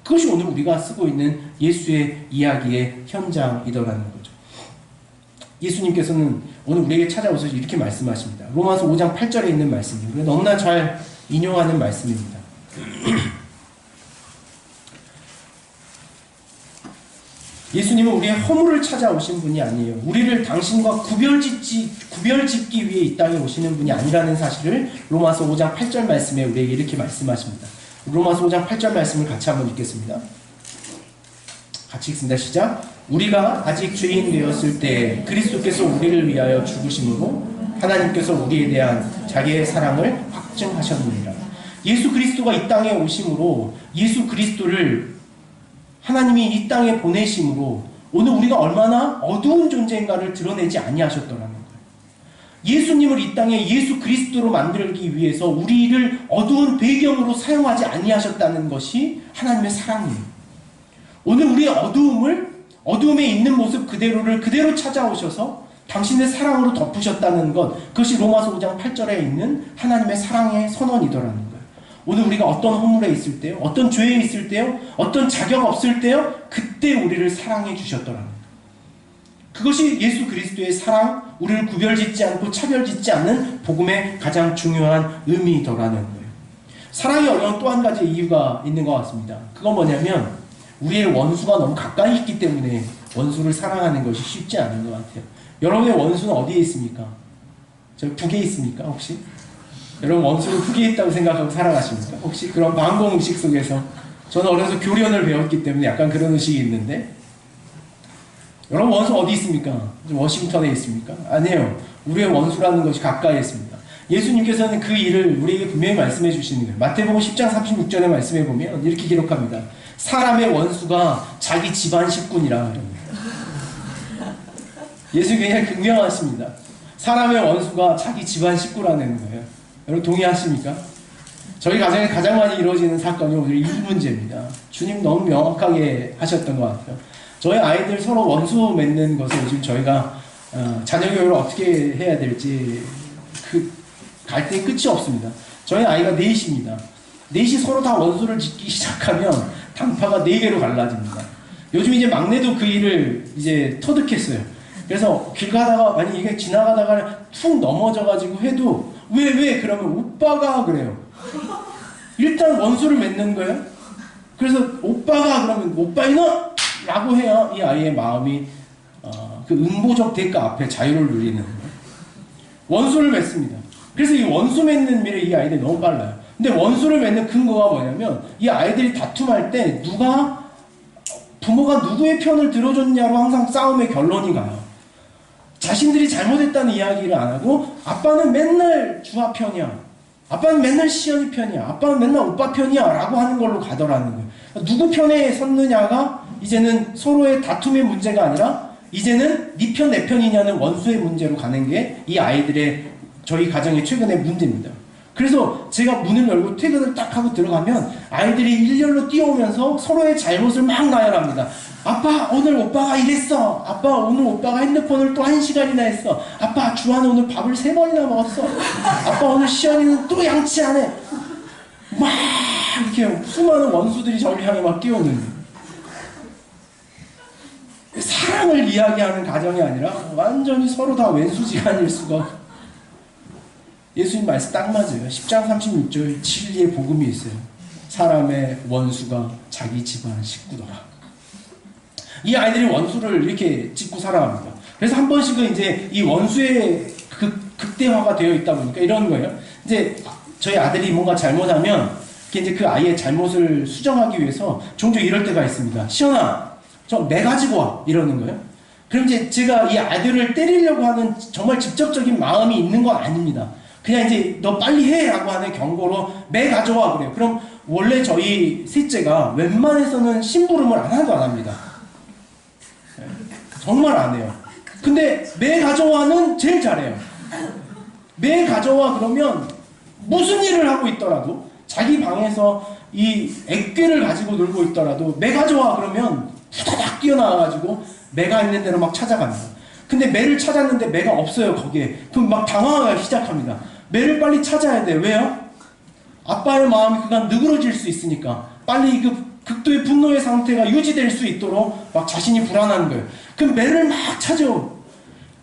그것이 오늘 우리가 쓰고 있는 예수의 이야기의 현장이더라는 거죠. 예수님께서는 오늘 우리에게 찾아오셔서 이렇게 말씀하십니다. 로마서 5장 8절에 있는 말씀이고요. 너무나 잘 인용하는 말씀입니다. 예수님은 우리의 허물을 찾아오신 분이 아니에요. 우리를 당신과 구별짓기 위해 이 땅에 오시는 분이 아니라는 사실을 로마서 5장 8절 말씀에 우리에게 이렇게 말씀하십니다. 로마서 5장 8절 말씀을 같이 한번 읽겠습니다. 같이 읽습니다. 시작. 우리가 아직 죄인 되었을 때 그리스도께서 우리를 위하여 죽으심으로 하나님께서 우리에 대한 자기의 사랑을 확증하셨느니라. 예수 그리스도가 이 땅에 오심으로 예수 그리스도를 하나님이 이 땅에 보내심으로 오늘 우리가 얼마나 어두운 존재인가를 드러내지 아니하셨더라는 거예요. 예수님을 이 땅에 예수 그리스도로 만들기 위해서 우리를 어두운 배경으로 사용하지 아니하셨다는 것이 하나님의 사랑이에요. 오늘 우리의 어두움에 있는 모습 그대로를 그대로 찾아오셔서 당신의 사랑으로 덮으셨다는 것, 그것이 로마서 5장 8절에 있는 하나님의 사랑의 선언이더라는 거예요. 오늘 우리가 어떤 허물에 있을 때요, 어떤 죄에 있을 때요, 어떤 자격 없을 때요, 그때 우리를 사랑해 주셨더라는 거예요. 그것이 예수 그리스도의 사랑, 우리를 구별짓지 않고 차별짓지 않는 복음의 가장 중요한 의미더라는 거예요. 사랑이 어려운 또 한 가지 이유가 있는 것 같습니다. 그건 뭐냐면 우리의 원수가 너무 가까이 있기 때문에 원수를 사랑하는 것이 쉽지 않은 것 같아요. 여러분의 원수는 어디에 있습니까? 저 북에 있습니까 혹시? 여러분 원수는 북에 있다고 생각하고 살아가십니까? 혹시 그런 방공의식 속에서 저는 어려서 교련을 배웠기 때문에 약간 그런 의식이 있는데 여러분 원수 어디 있습니까? 워싱턴에 있습니까? 아니에요. 우리의 원수라는 것이 가까이 있습니다. 예수님께서는 그 일을 우리에게 분명히 말씀해 주시는 거예요. 마태복음 10장 36절의 말씀에 보면 이렇게 기록합니다. 사람의 원수가 자기 집안 식구니라 그럽니다. 예수님 굉장히 극명하십니다. 사람의 원수가 자기 집안 식구라는 거예요. 여러분 동의하십니까? 저희 가정에 가장 많이 이루어지는 사건이 오늘 이 문제입니다. 주님 너무 명확하게 하셨던 것 같아요. 저희 아이들 서로 원수 맺는 것을 요즘 저희가 자녀교육을 어떻게 해야 될지 그 갈등이 끝이 없습니다. 저희 아이가 넷입니다. 넷이 서로 다 원수를 짓기 시작하면 당파가 4개로 갈라집니다. 요즘 이제 막내도 그 일을 이제 터득했어요. 그래서 길 가다가 아니 이게 지나가다가 툭 넘어져가지고 해도 왜 그러면 오빠가 그래요. 일단 원수를 맺는 거예요. 그래서 오빠가 그러면 오빠 이놈! 라고 해야 이 아이의 마음이 그 응보적 대가 앞에 자유를 누리는 거예요. 원수를 맺습니다. 그래서 이 원수 맺는 미래 이 아이들이 너무 빨라요. 근데 원수를 맺는 근거가 뭐냐면 이 아이들이 다툼할 때 부모가 누구의 편을 들어줬냐로 항상 싸움의 결론이 가요. 자신들이 잘못했다는 이야기를 안 하고 아빠는 맨날 주아 편이야. 아빠는 맨날 시연이 편이야. 아빠는 맨날 오빠 편이야. 라고 하는 걸로 가더라는 거예요. 누구 편에 섰느냐가 이제는 서로의 다툼의 문제가 아니라 이제는 네 편, 내 편이냐는 원수의 문제로 가는 게 이 아이들의 저희 가정의 최근의 문제입니다. 그래서 제가 문을 열고 퇴근을 딱 하고 들어가면 아이들이 일렬로 뛰어오면서 서로의 잘못을 막 나열합니다. 아빠 오늘 오빠가 이랬어. 아빠 오늘 오빠가 핸드폰을 또 1시간이나 했어. 아빠 주아는 오늘 밥을 3번이나 먹었어. 아빠 오늘 시연이는 또 양치 안 해. 막 이렇게 수많은 원수들이 저를 향해 막 뛰어오는 사랑을 이야기하는 가정이 아니라 완전히 서로 다 왼수지간일 수가. 예수님 말씀 딱 맞아요. 10장 36절 진리의 복음이 있어요. 사람의 원수가 자기 집안 식구더라. 이 아이들이 원수를 이렇게 짓고 살아갑니다. 그래서 한 번씩은 이제 이 원수의 극대화가 되어 있다 보니까 이런 거예요. 이제 저희 아들이 뭔가 잘못하면 이제 그 아이의 잘못을 수정하기 위해서 종종 이럴 때가 있습니다. 시연아, 저 매 가지고 와. 이러는 거예요. 그럼 이제 제가 이 아들을 때리려고 하는 정말 직접적인 마음이 있는 건 아닙니다. 그냥 이제 너 빨리 해 라고 하는 경고로 매 가져와 그래요. 그럼 원래 저희 셋째가 웬만해서는 심부름을 하나도 안 합니다. 정말 안 해요. 근데 매 가져와는 제일 잘해요. 매 가져와 그러면 무슨 일을 하고 있더라도 자기 방에서 이 액괴를 가지고 놀고 있더라도 매 가져와 그러면 후다닥 뛰어나와가지고 매가 있는 대로 막 찾아갑니다. 근데 매를 찾았는데 매가 없어요 거기에. 그럼 막 당황하기 시작합니다. 매를 빨리 찾아야 돼. 왜요? 아빠의 마음이 그간 느그러질 수 있으니까 빨리 그 극도의 분노의 상태가 유지될 수 있도록 막 자신이 불안한 거예요. 그럼 매를 막 찾아요.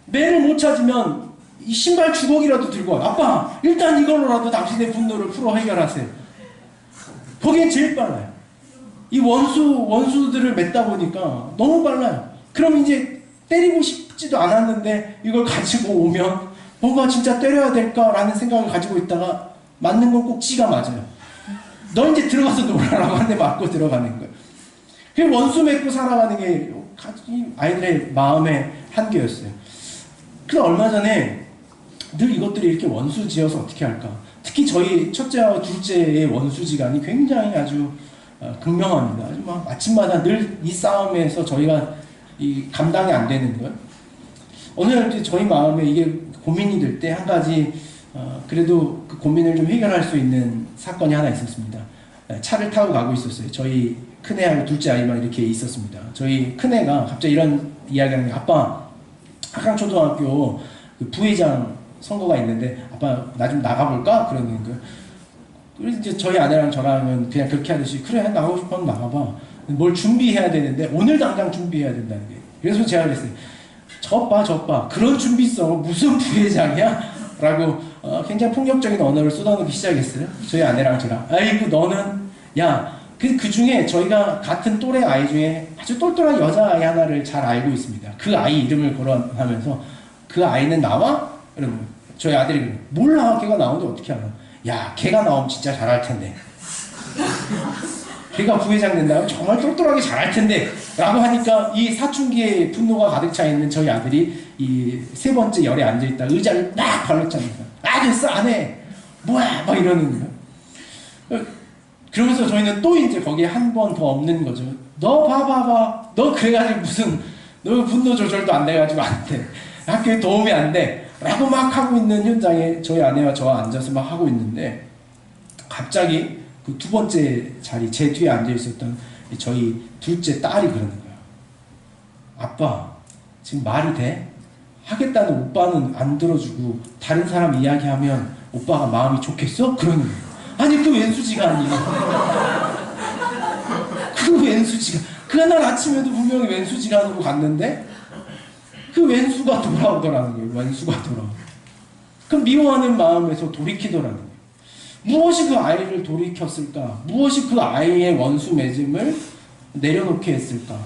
매를 못 찾으면 이 신발 주걱이라도 들고 와요. 아빠 일단 이걸로라도 당신의 분노를 풀어 해결하세요. 거기엔 제일 빨라요. 이 원수들을 맺다 보니까 너무 빨라요. 그럼 이제 때리고 싶지도 않았는데 이걸 가지고 오면 뭔가 진짜 때려야 될까라는 생각을 가지고 있다가 맞는 건 꼭 지가 맞아요. 너 이제 들어가서 놀아라고 한 대 맞고 들어가는 거예요. 그 원수 맺고 살아가는 게 아이들의 마음의 한계였어요. 그래서 얼마 전에 늘 이것들이 이렇게 원수지어서 어떻게 할까? 특히 저희 첫째와 둘째의 원수지간이 굉장히 아주 극명합니다. 아주 막 아침마다 늘 이 싸움에서 저희가 감당이 안 되는 거예요. 오늘 저희 마음에 이게 고민이 될 때 한 가지 그래도 그 고민을 좀 해결할 수 있는 사건이 하나 있었습니다. 차를 타고 가고 있었어요. 저희 큰애하고 둘째 아이만 이렇게 있었습니다. 저희 큰애가 갑자기 이런 이야기를 하는 게 아빠 학강초등학교 그 부회장 선거가 있는데 아빠 나 좀 나가볼까? 그러는 거예요. 그래서 이제 저희 아내랑 저랑은 그냥 그렇게 하듯이 그래 나가고 싶으면 나가봐. 뭘 준비해야 되는데 오늘 당장 준비해야 된다는 게. 그래서 제가 그랬어요. 저빠 그런 준비 있어 무슨 부회장이야? 라고 굉장히 폭력적인 언어를 쏟아놓기 시작했어요. 저희 아내랑 저랑. 아이고 너는 야 그 중에 저희가 같은 또래 아이 중에 아주 똘똘한 여자아이 하나를 잘 알고 있습니다. 그 아이 이름을 거론하면서 그 아이는 나와? 이러면 저희 아들이 그래요. 몰라 걔가 나오는데 어떻게 알아? 야 걔가 나오면 진짜 잘할 텐데 걔가 부회장 된다면 정말 똘똘하게 잘할 텐데 라고 하니까 이 사춘기에 분노가 가득 차 있는 저희 아들이 이 세 번째 열에 앉아있다 의자를 딱 발랐잖아요. 아 됐어 안 해 뭐야 막 이러는 거예요. 그러면서 저희는 또 이제 거기에 한 번 더 없는 거죠. 너 봐봐 너 그래가지고 무슨 너 분노 조절도 안 돼가지고 안 돼 학교에 도움이 안 돼 라고 막 하고 있는 현장에 저희 아내와 저와 앉아서 막 하고 있는데 갑자기 그 두 번째 자리 제 뒤에 앉아 있었던 저희 둘째 딸이 그러는 거예요. 아빠 지금 말이 돼? 하겠다는 오빠는 안 들어주고 다른 사람 이야기하면 오빠가 마음이 좋겠어? 그러는 거예요. 아니 그 왼수지간이 그 왼수지간 그날 아침에도 분명히 왼수지간으로 갔는데 그 왼수가 돌아오더라는 거예요. 왼수가 돌아오고 그럼 미워하는 마음에서 돌이키더라는 거예요. 무엇이 그 아이를 돌이켰을까? 무엇이 그 아이의 원수 맺음을 내려놓게 했을까?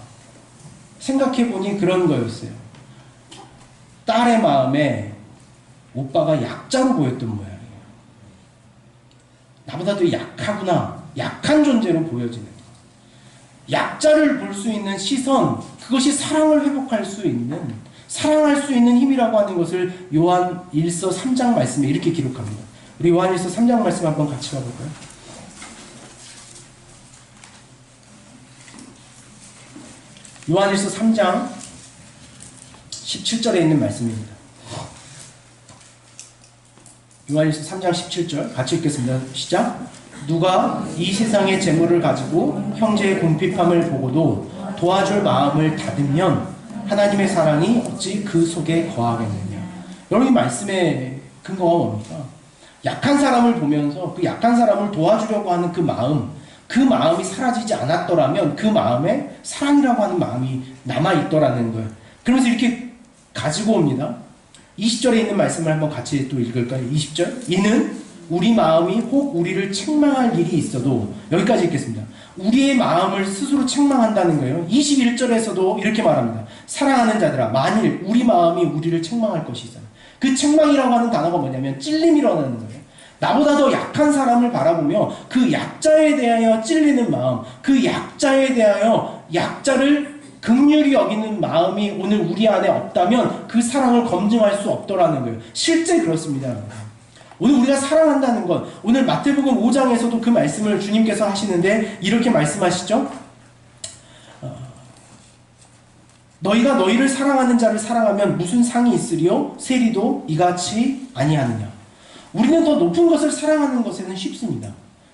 생각해보니 그런 거였어요. 딸의 마음에 오빠가 약자로 보였던 모양이에요. 나보다도 약하구나. 약한 존재로 보여지는 거예요. 약자를 볼 수 있는 시선, 그것이 사랑을 회복할 수 있는 사랑할 수 있는 힘이라고 하는 것을 요한 1서 3장 말씀에 이렇게 기록합니다. 우리 요한 1서 3장 말씀 한번 같이 가볼까요? 요한 1서 3장 17절에 있는 말씀입니다. 요한 1서 3장 17절 같이 읽겠습니다. 시작. 누가 이 세상의 재물을 가지고 형제의 궁핍함을 보고도 도와줄 마음을 닫으면 하나님의 사랑이 어찌 그 속에 거하겠느냐. 여러분, 이 말씀의 근거가 뭡니까? 약한 사람을 보면서 그 약한 사람을 도와주려고 하는 그 마음이 사라지지 않았더라면 그 마음에 사랑이라고 하는 마음이 남아있더라는 거예요. 그러면서 이렇게 가지고 옵니다. 20절에 있는 말씀을 한번 같이 또 읽을까요? 20절. 이는 우리 마음이 혹 우리를 책망할 일이 있어도, 여기까지 읽겠습니다. 우리의 마음을 스스로 책망한다는 거예요. 21절에서도 이렇게 말합니다. 사랑하는 자들아, 만일 우리 마음이 우리를 책망할 것이 있어요. 그 책망이라고 하는 단어가 뭐냐면 찔림이라는 거예요. 나보다 더 약한 사람을 바라보며 그 약자에 대하여 찔리는 마음, 그 약자에 대하여 약자를 긍휼히 여기는 마음이 오늘 우리 안에 없다면 그 사랑을 검증할 수 없더라는 거예요. 실제 그렇습니다. 오늘 우리가 사랑한다는 것, 오늘 마태복음 5장에서도 그 말씀을 주님께서 하시는데 이렇게 말씀하시죠. 너희가 너희를 사랑하는 자를 사랑하면 무슨 상이 있으리요? 세리도 이같이 아니하느냐. 우리는 더 높은 것을 사랑하는 것에는 쉽습니다.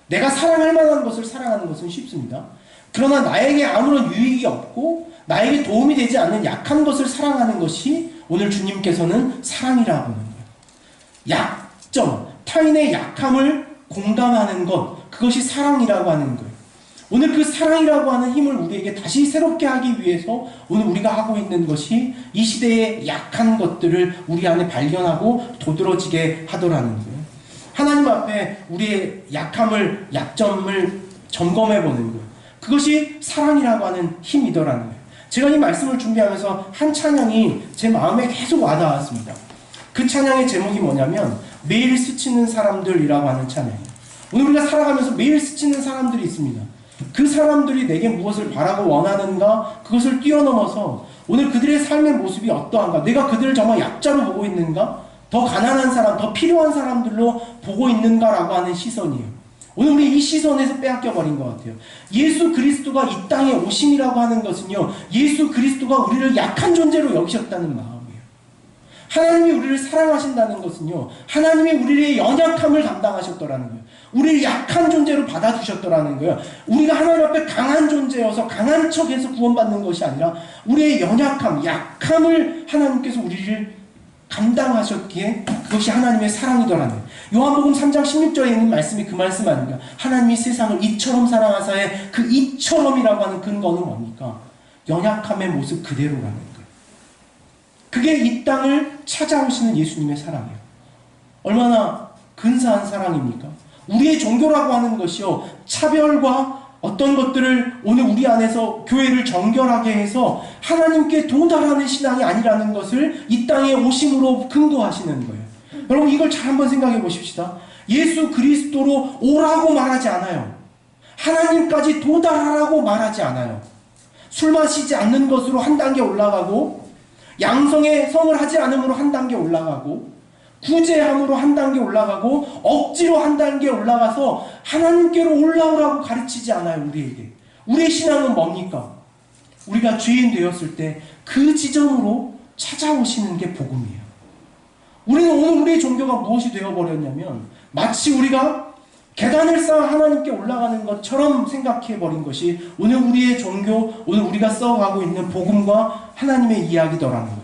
내가 사랑할 만한 것을 사랑하는 것은 쉽습니다. 그러나 나에게 아무런 유익이 없고 나에게 도움이 되지 않는 약한 것을 사랑하는 것이 오늘 주님께서는 사랑이라고 하는 거예요. 약점, 타인의 약함을 공감하는 것, 그것이 사랑이라고 하는 거예요. 오늘 그 사랑이라고 하는 힘을 우리에게 다시 새롭게 하기 위해서 오늘 우리가 하고 있는 것이 이 시대의 약한 것들을 우리 안에 발견하고 도드러지게 하더라는 거예요. 하나님 앞에 우리의 약함을, 약점을 점검해 보는 거예요. 그것이 사랑이라고 하는 힘이더라는 거예요. 제가 이 말씀을 준비하면서 한 찬양이 제 마음에 계속 와닿았습니다. 그 찬양의 제목이 뭐냐면 매일 스치는 사람들이라고 하는 찬양이에요. 오늘 우리가 살아가면서 매일 스치는 사람들이 있습니다. 그 사람들이 내게 무엇을 바라고 원하는가, 그것을 뛰어넘어서 오늘 그들의 삶의 모습이 어떠한가, 내가 그들을 정말 약자로 보고 있는가, 더 가난한 사람, 더 필요한 사람들로 보고 있는가라고 하는 시선이에요. 오늘 우리 이 시선에서 빼앗겨버린 것 같아요. 예수 그리스도가 이 땅에 오심이라고 하는 것은요, 예수 그리스도가 우리를 약한 존재로 여기셨다는 마음이에요. 하나님이 우리를 사랑하신다는 것은요, 하나님이 우리의 연약함을 담당하셨더라는 거예요. 우리를 약한 존재로 받아주셨더라는 거예요. 우리가 하나님 앞에 강한 존재여서 강한 척해서 구원받는 것이 아니라 우리의 연약함, 약함을 하나님께서 우리를 감당하셨기에 그것이 하나님의 사랑이더라는 거예요. 요한복음 3장 16절에 있는 말씀이 그 말씀 아닙니까? 하나님이 세상을 이처럼 사랑하사에 그 이처럼이라고 하는 근거는 뭡니까? 연약함의 모습 그대로라는 거예요. 그게 이 땅을 찾아오시는 예수님의 사랑이에요. 얼마나 근사한 사랑입니까? 우리의 종교라고 하는 것이요, 차별과 어떤 것들을 오늘 우리 안에서 교회를 정결하게 해서 하나님께 도달하는 신앙이 아니라는 것을 이 땅에 오심으로 근거하시는 거예요. 여러분, 이걸 잘 한번 생각해 보십시다. 예수 그리스도로 오라고 말하지 않아요. 하나님까지 도달하라고 말하지 않아요. 술 마시지 않는 것으로 한 단계 올라가고, 양성의 성을 하지 않음으로 한 단계 올라가고, 구제함으로 한 단계 올라가고, 억지로 한 단계 올라가서 하나님께로 올라오라고 가르치지 않아요. 우리에게. 우리의 신앙은 뭡니까? 우리가 죄인 되었을 때 그 지점으로 찾아오시는 게 복음이에요. 우리는 오늘 우리의 종교가 무엇이 되어버렸냐면 마치 우리가 계단을 쌓아 하나님께 올라가는 것처럼 생각해버린 것이 오늘 우리의 종교, 오늘 우리가 써가고 있는 복음과 하나님의 이야기더라는 거예요.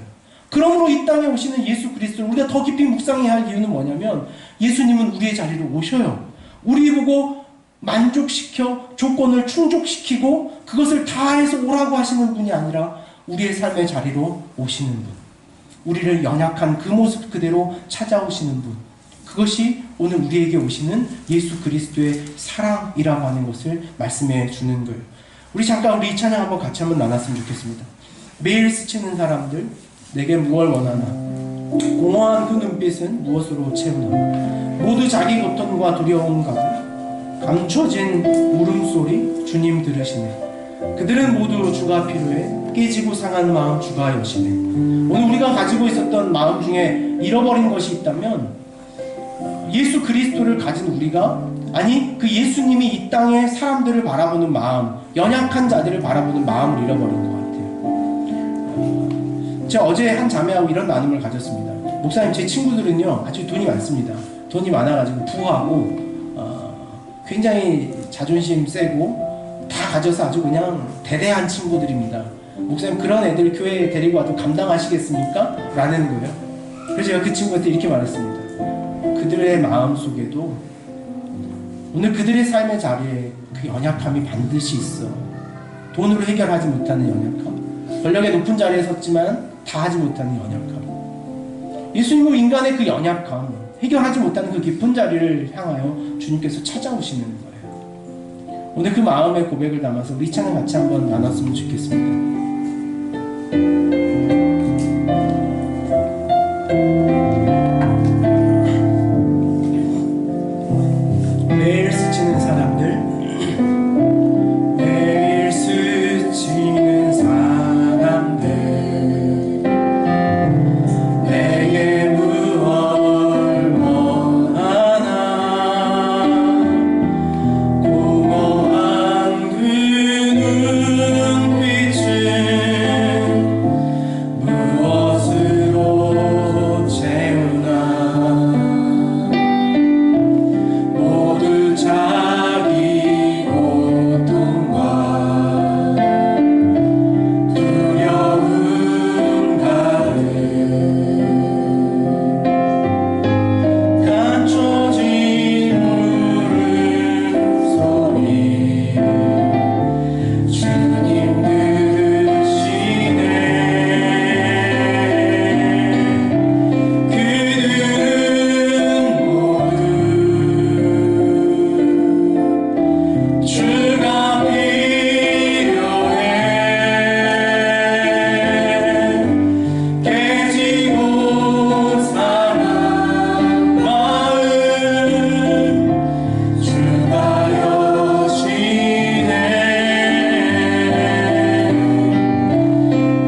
그러므로 이 땅에 오시는 예수 그리스도를 우리가 더 깊이 묵상해야 할 이유는 뭐냐면, 예수님은 우리의 자리로 오셔요. 우리 보고 만족시켜 조건을 충족시키고 그것을 다해서 오라고 하시는 분이 아니라 우리의 삶의 자리로 오시는 분, 우리를 연약한 그 모습 그대로 찾아오시는 분, 그것이 오늘 우리에게 오시는 예수 그리스도의 사랑이라고 하는 것을 말씀해 주는 거예요. 우리 잠깐 우리 이 찬양 한번 같이 한번 나눴으면 좋겠습니다. 매일 스치는 사람들, 내게 무엇을 원하나, 공허한 그 눈빛은 무엇으로 채우나, 모두 자기 고통과 두려움 가득 감춰진 울음소리 주님 들으시네. 그들은 모두 주가 필요해 깨지고 상한 마음 주가 여시네. 오늘 우리가 가지고 있었던 마음 중에 잃어버린 것이 있다면 예수 그리스도를 가진 우리가, 아니 그 예수님이 이 땅에 사람들을 바라보는 마음, 연약한 자들을 바라보는 마음을 잃어버린 것 같아요. 제가 어제 한 자매하고 이런 나눔을 가졌습니다. 목사님, 제 친구들은요 아주 돈이 많습니다. 돈이 많아가지고 부하고 굉장히 자존심 세고 다 가져서 아주 그냥 대대한 친구들입니다. 목사님, 그런 애들 교회에 데리고 와도 감당하시겠습니까? 라는 거예요. 그래서 제가 그 친구한테 이렇게 말했습니다. 그들의 마음 속에도 오늘 그들의 삶의 자리에 그 연약함이 반드시 있어. 돈으로 해결하지 못하는 연약함, 권력의 높은 자리에 섰지만 다 하지 못하는 연약함, 예수님은 인간의 그 연약함, 해결하지 못하는 그 깊은 자리를 향하여 주님께서 찾아오시는 거예요. 오늘 그 마음의 고백을 담아서 우리 찬양 같이 한번 나눴으면 좋겠습니다. 매일 스치는 사람들, 매일 스치는 사람들, 내게 무얼 원하나. 공허한 그 눈빛은 무엇으로 채우나. 모두 자기 고통과 두려움 가득 감춰진 물음소리, 주님 들으시네. 그들은 모두 주가 필요해. 깨지고 상한 마음 주가 여시네.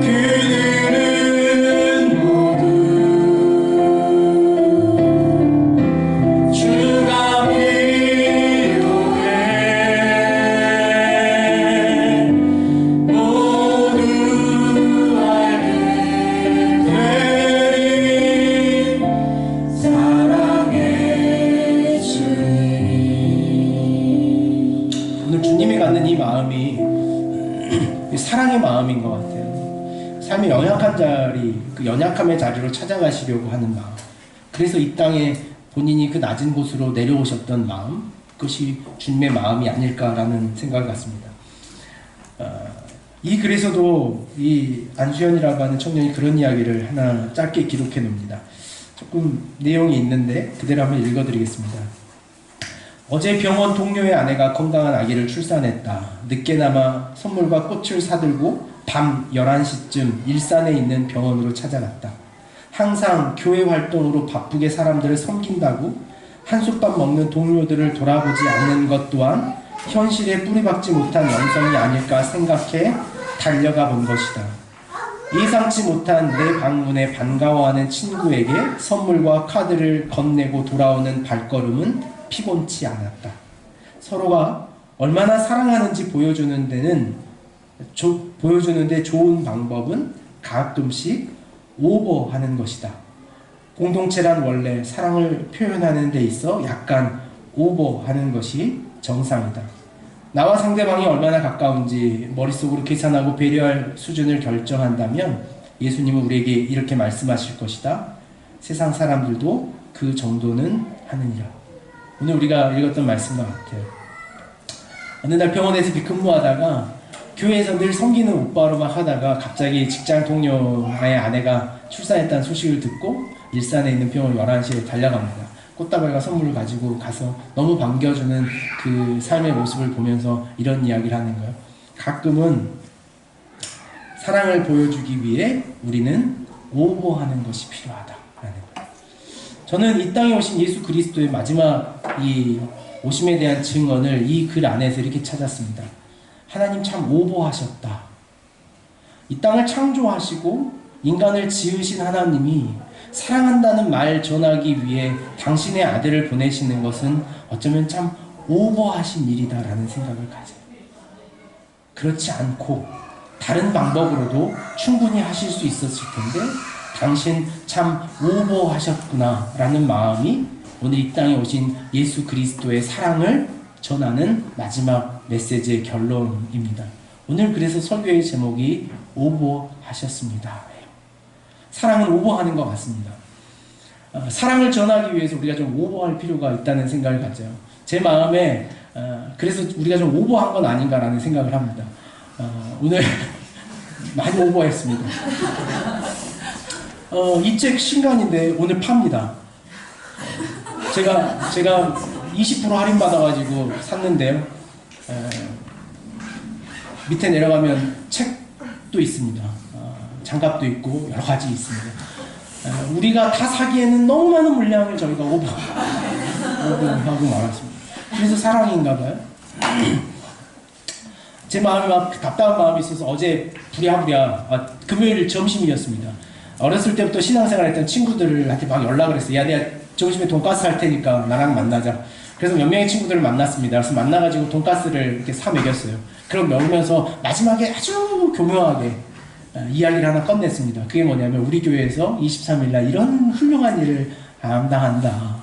그들은 모두 주가 필요해. 모두 알게 되리 사랑의 주님. 오늘 주님이 갖는 이 마음이 사랑의 마음인 것 같아요. 삶의 연약한 자리, 그 연약함의 자리로 찾아가시려고 하는 마음. 그래서 이 땅에 본인이 그 낮은 곳으로 내려오셨던 마음, 그것이 주님의 마음이 아닐까라는 생각을 갖습니다. 이 글에서도 이 안수현이라고 하는 청년이 그런 이야기를 하나 짧게 기록해 놓습니다. 조금 내용이 있는데 그대로 한번 읽어드리겠습니다. 어제 병원 동료의 아내가 건강한 아기를 출산했다. 늦게나마 선물과 꽃을 사들고 밤 11시쯤 일산에 있는 병원으로 찾아갔다. 항상 교회 활동으로 바쁘게 사람들을 섬긴다고 한솥밥 먹는 동료들을 돌아보지 않는 것 또한 현실에 뿌리박지 못한 영성이 아닐까 생각해 달려가 본 것이다. 예상치 못한 내 방문에 반가워하는 친구에게 선물과 카드를 건네고 돌아오는 발걸음은 피곤치 않았다. 서로가 얼마나 사랑하는지 보여주는데 좋은 방법은 가끔씩 오버하는 것이다. 공동체란 원래 사랑을 표현하는 데 있어 약간 오버하는 것이 정상이다. 나와 상대방이 얼마나 가까운지 머릿속으로 계산하고 배려할 수준을 결정한다면 예수님은 우리에게 이렇게 말씀하실 것이다. 세상 사람들도 그 정도는 하느니라. 오늘 우리가 읽었던 말씀과 같아요. 어느 날 병원에서 이렇게 근무하다가 교회에서 늘 섬기는 오빠로만 하다가 갑자기 직장 동료의 아내가 출산했다는 소식을 듣고 일산에 있는 병원 11시에 달려갑니다. 꽃다발과 선물을 가지고 가서 너무 반겨주는 그 삶의 모습을 보면서 이런 이야기를 하는 거예요. 가끔은 사랑을 보여주기 위해 우리는 오버하는 것이 필요하다라는 거예요. 저는 이 땅에 오신 예수 그리스도의 마지막 이 오심에 대한 증언을 이 글 안에서 이렇게 찾았습니다. 하나님 참 오버하셨다. 이 땅을 창조하시고 인간을 지으신 하나님이 사랑한다는 말 전하기 위해 당신의 아들을 보내시는 것은 어쩌면 참 오버하신 일이다라는 생각을 가져요. 그렇지 않고 다른 방법으로도 충분히 하실 수 있었을 텐데 당신 참 오버하셨구나 라는 마음이 오늘 이 땅에 오신 예수 그리스도의 사랑을 전하는 마지막 메시지의 결론입니다. 오늘 그래서 설교의 제목이 오버하셨습니다. 사랑은 오버하는 것 같습니다. 사랑을 전하기 위해서 우리가 좀 오버할 필요가 있다는 생각을 가져요. 제 마음에 그래서 우리가 좀 오버한 건 아닌가라는 생각을 합니다. 오늘 많이 오버했습니다. 이 책 신간인데 오늘 팝니다. 제가 20% 할인 받아가지고 샀는데요. 밑에 내려가면 책도 있습니다. 장갑도 있고 여러 가지 있습니다. 우리가 다 사기에는 너무 많은 물량을 저희가 오버하고 말았습니다. 그래서 사랑인가 봐요. 제 마음이 막 답답한 마음이 있어서 어제 부랴부랴 금요일 점심이었습니다. 어렸을 때부터 신앙생활 했던 친구들한테 막 연락을 했어요. 야, 내가 점심에 돈가스 할 테니까 나랑 만나자. 그래서 몇 명의 친구들을 만났습니다. 그래서 만나가지고 돈가스를 이렇게 사 먹였어요. 그럼 먹으면서 마지막에 아주 교묘하게 이야기를 하나 꺼냈습니다. 그게 뭐냐면 우리 교회에서 23일날 이런 훌륭한 일을 감당한다.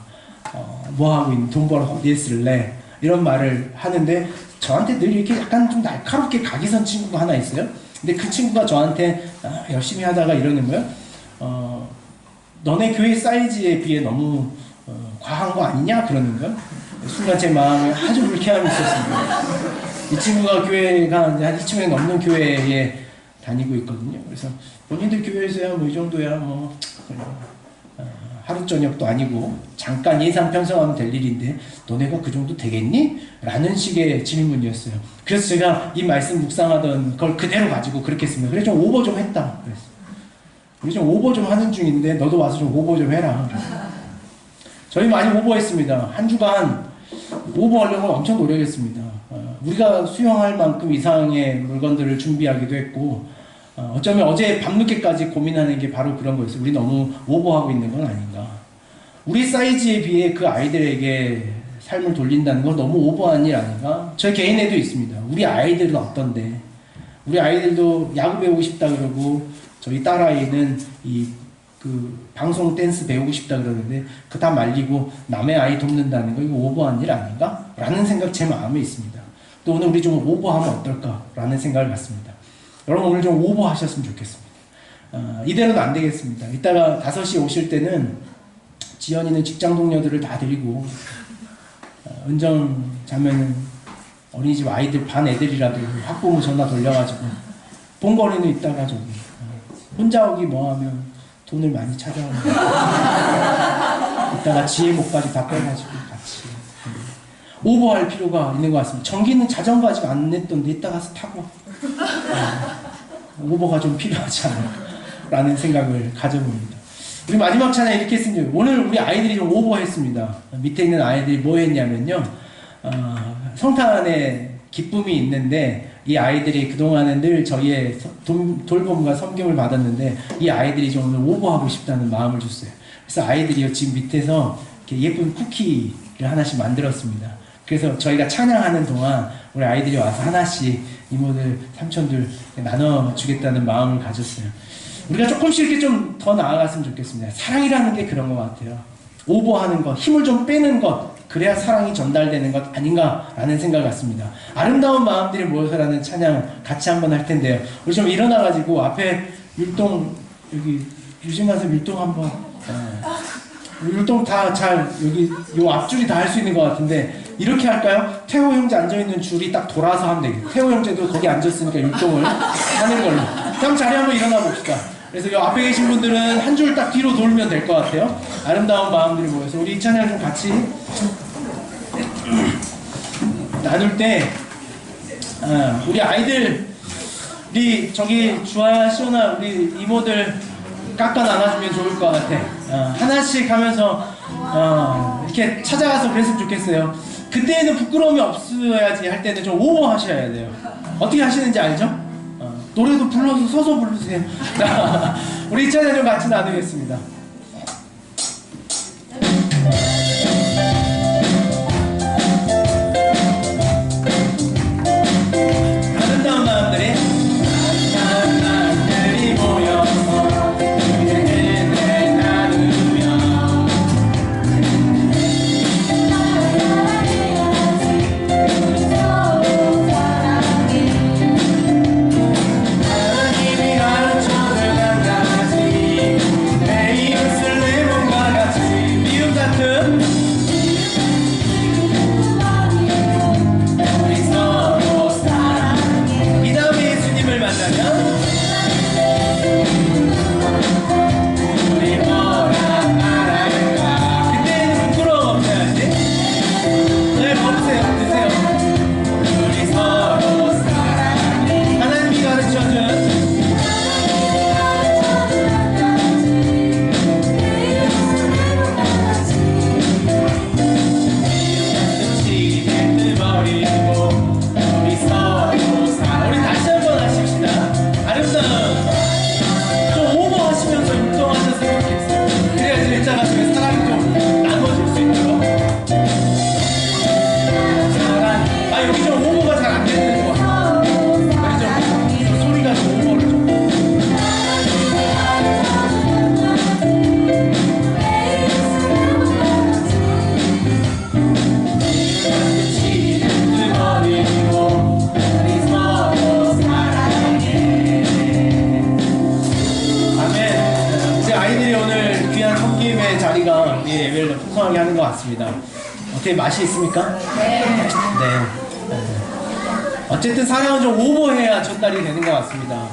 뭐하고 있는 돈 벌어 어디에 쓸래? 이런 말을 하는데 저한테 늘 이렇게 약간 좀 날카롭게 각이 선 친구가 하나 있어요. 근데 그 친구가 저한테 열심히 하다가 이러는 거예요. 너네 교회 사이즈에 비해 너무 과한 거 아니냐? 그러는 거예요. 순간 제 마음에 아주 불쾌함이 있었습니다. 이 친구가 교회가 한 2층에 넘는 교회에 다니고 있거든요. 그래서 본인들 교회에서야 뭐 이 정도야 뭐 하루 저녁도 아니고 잠깐 예산 편성하면 될 일인데 너네가 그 정도 되겠니? 라는 식의 질문이었어요. 그래서 제가 이 말씀 묵상하던 걸 그대로 가지고 그렇게 했습니다. 그래 좀 오버 좀 했다. 그랬어요. 우리 좀 오버 좀 하는 중인데 너도 와서 좀 오버 좀 해라. 저희 많이 오버했습니다. 한 주간 오버하려고 엄청 노력했습니다. 우리가 수용할 만큼 이상의 물건들을 준비하기도 했고 어쩌면 어제 밤늦게까지 고민하는 게 바로 그런 거였어요. 우리 너무 오버하고 있는 건 아닌가. 우리 사이즈에 비해 그 아이들에게 삶을 돌린다는 건 너무 오버한 일 아닌가. 저 개인에도 있습니다. 우리 아이들은 어떤데 우리 아이들도 야구 배우고 싶다 그러고 저희 딸아이는 그 방송 댄스 배우고 싶다 그러는데 그 다 말리고 남의 아이 돕는다는 거 이거 오버한 일 아닌가? 라는 생각 제 마음에 있습니다. 또 오늘 우리 좀 오버하면 어떨까? 라는 생각을 갖습니다. 여러분 오늘 좀 오버하셨으면 좋겠습니다. 이대로는 안 되겠습니다. 이따가 5시에 오실 때는 지연이는 직장 동료들을 다 데리고 은정 자매는 어린이집 아이들 반 애들이라도 학부모 전화 돌려가지고 본거리는 이따가 저기 혼자 오기 뭐하면 돈을 많이 찾아오는데 이따가 지혜 목까지 다 빼가지고 같이 오버할 필요가 있는 것 같습니다. 전기는 자전거 아직 안 냈던데 이따 가서 타고 오버가 좀 필요하지 않을까라는 생각을 가져봅니다. 우리 마지막 찬양 이렇게 했습니다. 오늘 우리 아이들이 좀 오버했습니다. 밑에 있는 아이들이 뭐 했냐면요. 성탄에 기쁨이 있는데 이 아이들이 그동안은 늘 저희의 돌봄과 섬김을 받았는데 이 아이들이 좀 오늘 오버하고 싶다는 마음을 줬어요. 그래서 아이들이 지금 밑에서 이렇게 예쁜 쿠키를 하나씩 만들었습니다. 그래서 저희가 찬양하는 동안 우리 아이들이 와서 하나씩 이모들, 삼촌들 나눠주겠다는 마음을 가졌어요. 우리가 조금씩 이렇게 좀 더 나아갔으면 좋겠습니다. 사랑이라는 게 그런 것 같아요. 오버하는 것, 힘을 좀 빼는 것, 그래야 사랑이 전달되는 것 아닌가라는 생각 같습니다. 아름다운 마음들이 모여서라는 찬양 같이 한번 할 텐데요. 우리 좀 일어나가지고 앞에 율동, 여기 유진 가서 율동 한번, 율동 다 잘, 여기 요 앞줄이 다 할 수 있는 것 같은데, 이렇게 할까요? 태호 형제 앉아있는 줄이 딱 돌아서 하면 되겠다. 태호 형제도 거기 앉았으니까 율동을 하는 걸로. 그럼 자리 한번 일어나 봅시다. 그래서 요 앞에 계신 분들은 한 줄 딱 뒤로 돌면 될 것 같아요. 아름다운 마음들이 모여서 우리 이 찬양 좀 같이 나눌 때 우리 아이들이 저기 주아야 시온아 우리 이모들 깎아 나눠주면 좋을 것 같아. 하나씩 하면서 이렇게 찾아가서 그랬으면 좋겠어요. 그때는 부끄러움이 없어야지 할 때는 좀 오버하셔야 돼요. 어떻게 하시는지 알죠? 노래도 불러서 서서 부르세요. 자, 우리 이 찬양 좀 같이 나누겠습니다. 아름다운 마음들이 모여서 은혜를 나누며 하나님이 가르쳐준 한 가지 내 이웃을 내 몸과 같이 미움 같은 우리 서로 사랑해. 이 다음에 예수님을 만나면 우리 뭐라 말할까. 그때는 부끄러움 없어야지. 네, 먹으세요. 드세요. 우리 서로 사랑해. 하나님이 가르쳐준 끝이 뱉어버리고 우리 서로 사랑해. 우리 다시 한번 하십시다. 아름다운 좀 오버하시면서 융통하셨으면 좋겠어요. 그래야 진짜 가슴에 사랑이 좀 나눠질 수 있도록. 사랑. 아, 여기 좀 오버가 잘 안 되는 거 같아요. 좀 소리가 좀 오버를 좀. 끝이 뱉어버리고 우리 서로 사랑해. 아멘. 제 아이들이 오늘 귀한 섬김의 자리가 우리 예배를 풍성하게 하는 것 같습니다. 어떻게 맛이 있습니까? 네. 어쨌든 사랑은 좀 오버해야 전달이 되는 것 같습니다.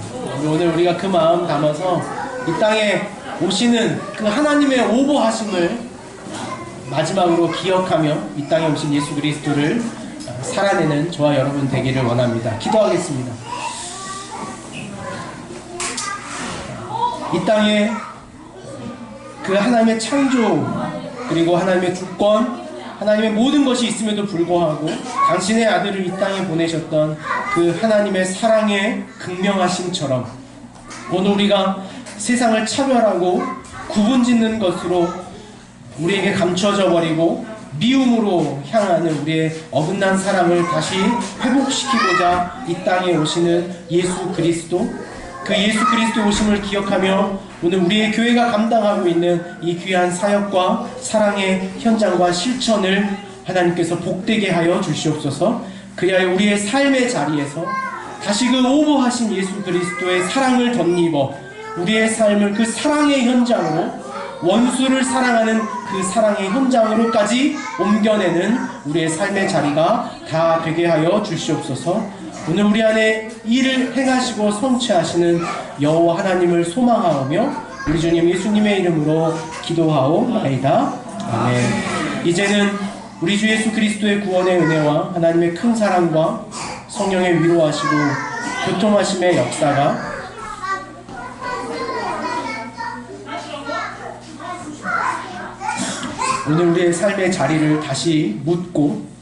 오늘 우리가 그 마음 담아서 이 땅에 오시는 그 하나님의 오버하심을 마지막으로 기억하며 이 땅에 오신 예수 그리스도를 살아내는 저와 여러분 되기를 원합니다. 기도하겠습니다. 이 땅에 그 하나님의 창조 그리고 하나님의 주권 하나님의 모든 것이 있음에도 불구하고 당신의 아들을 이 땅에 보내셨던 그 하나님의 사랑의 극명하심처럼 오늘 우리가 세상을 차별하고 구분짓는 것으로 우리에게 감춰져 버리고 미움으로 향하는 우리의 어긋난 사랑을 다시 회복시키고자 이 땅에 오시는 예수 그리스도, 그 예수 그리스도 오심을 기억하며 오늘 우리의 교회가 감당하고 있는 이 귀한 사역과 사랑의 현장과 실천을 하나님께서 복되게 하여 주시옵소서. 그리하여 우리의 삶의 자리에서 다시 그 오버하신 예수 그리스도의 사랑을 덧입어 우리의 삶을 그 사랑의 현장으로, 원수를 사랑하는 그 사랑의 현장으로까지 옮겨내는 우리의 삶의 자리가 다 되게 하여 주시옵소서. 오늘 우리 안에 일을 행하시고 성취하시는 여호와 하나님을 소망하오며 우리 주님 예수님의 이름으로 기도하오나이다. 아멘. 이제는 우리 주 예수 그리스도의 구원의 은혜와 하나님의 큰 사랑과 성령의 위로하시고 교통하심의 역사가 오늘 우리의 삶의 자리를 다시 묻고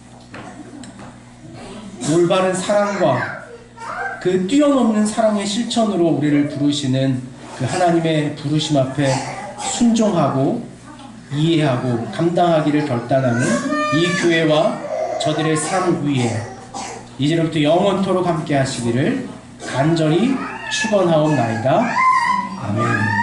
올바른 사랑과 그 뛰어넘는 사랑의 실천으로 우리를 부르시는 그 하나님의 부르심 앞에 순종하고 이해하고 감당하기를 결단하는 이 교회와 저들의 삶 위에 이제부터 영원토록 함께 하시기를 간절히 축원하옵나이다. 아멘.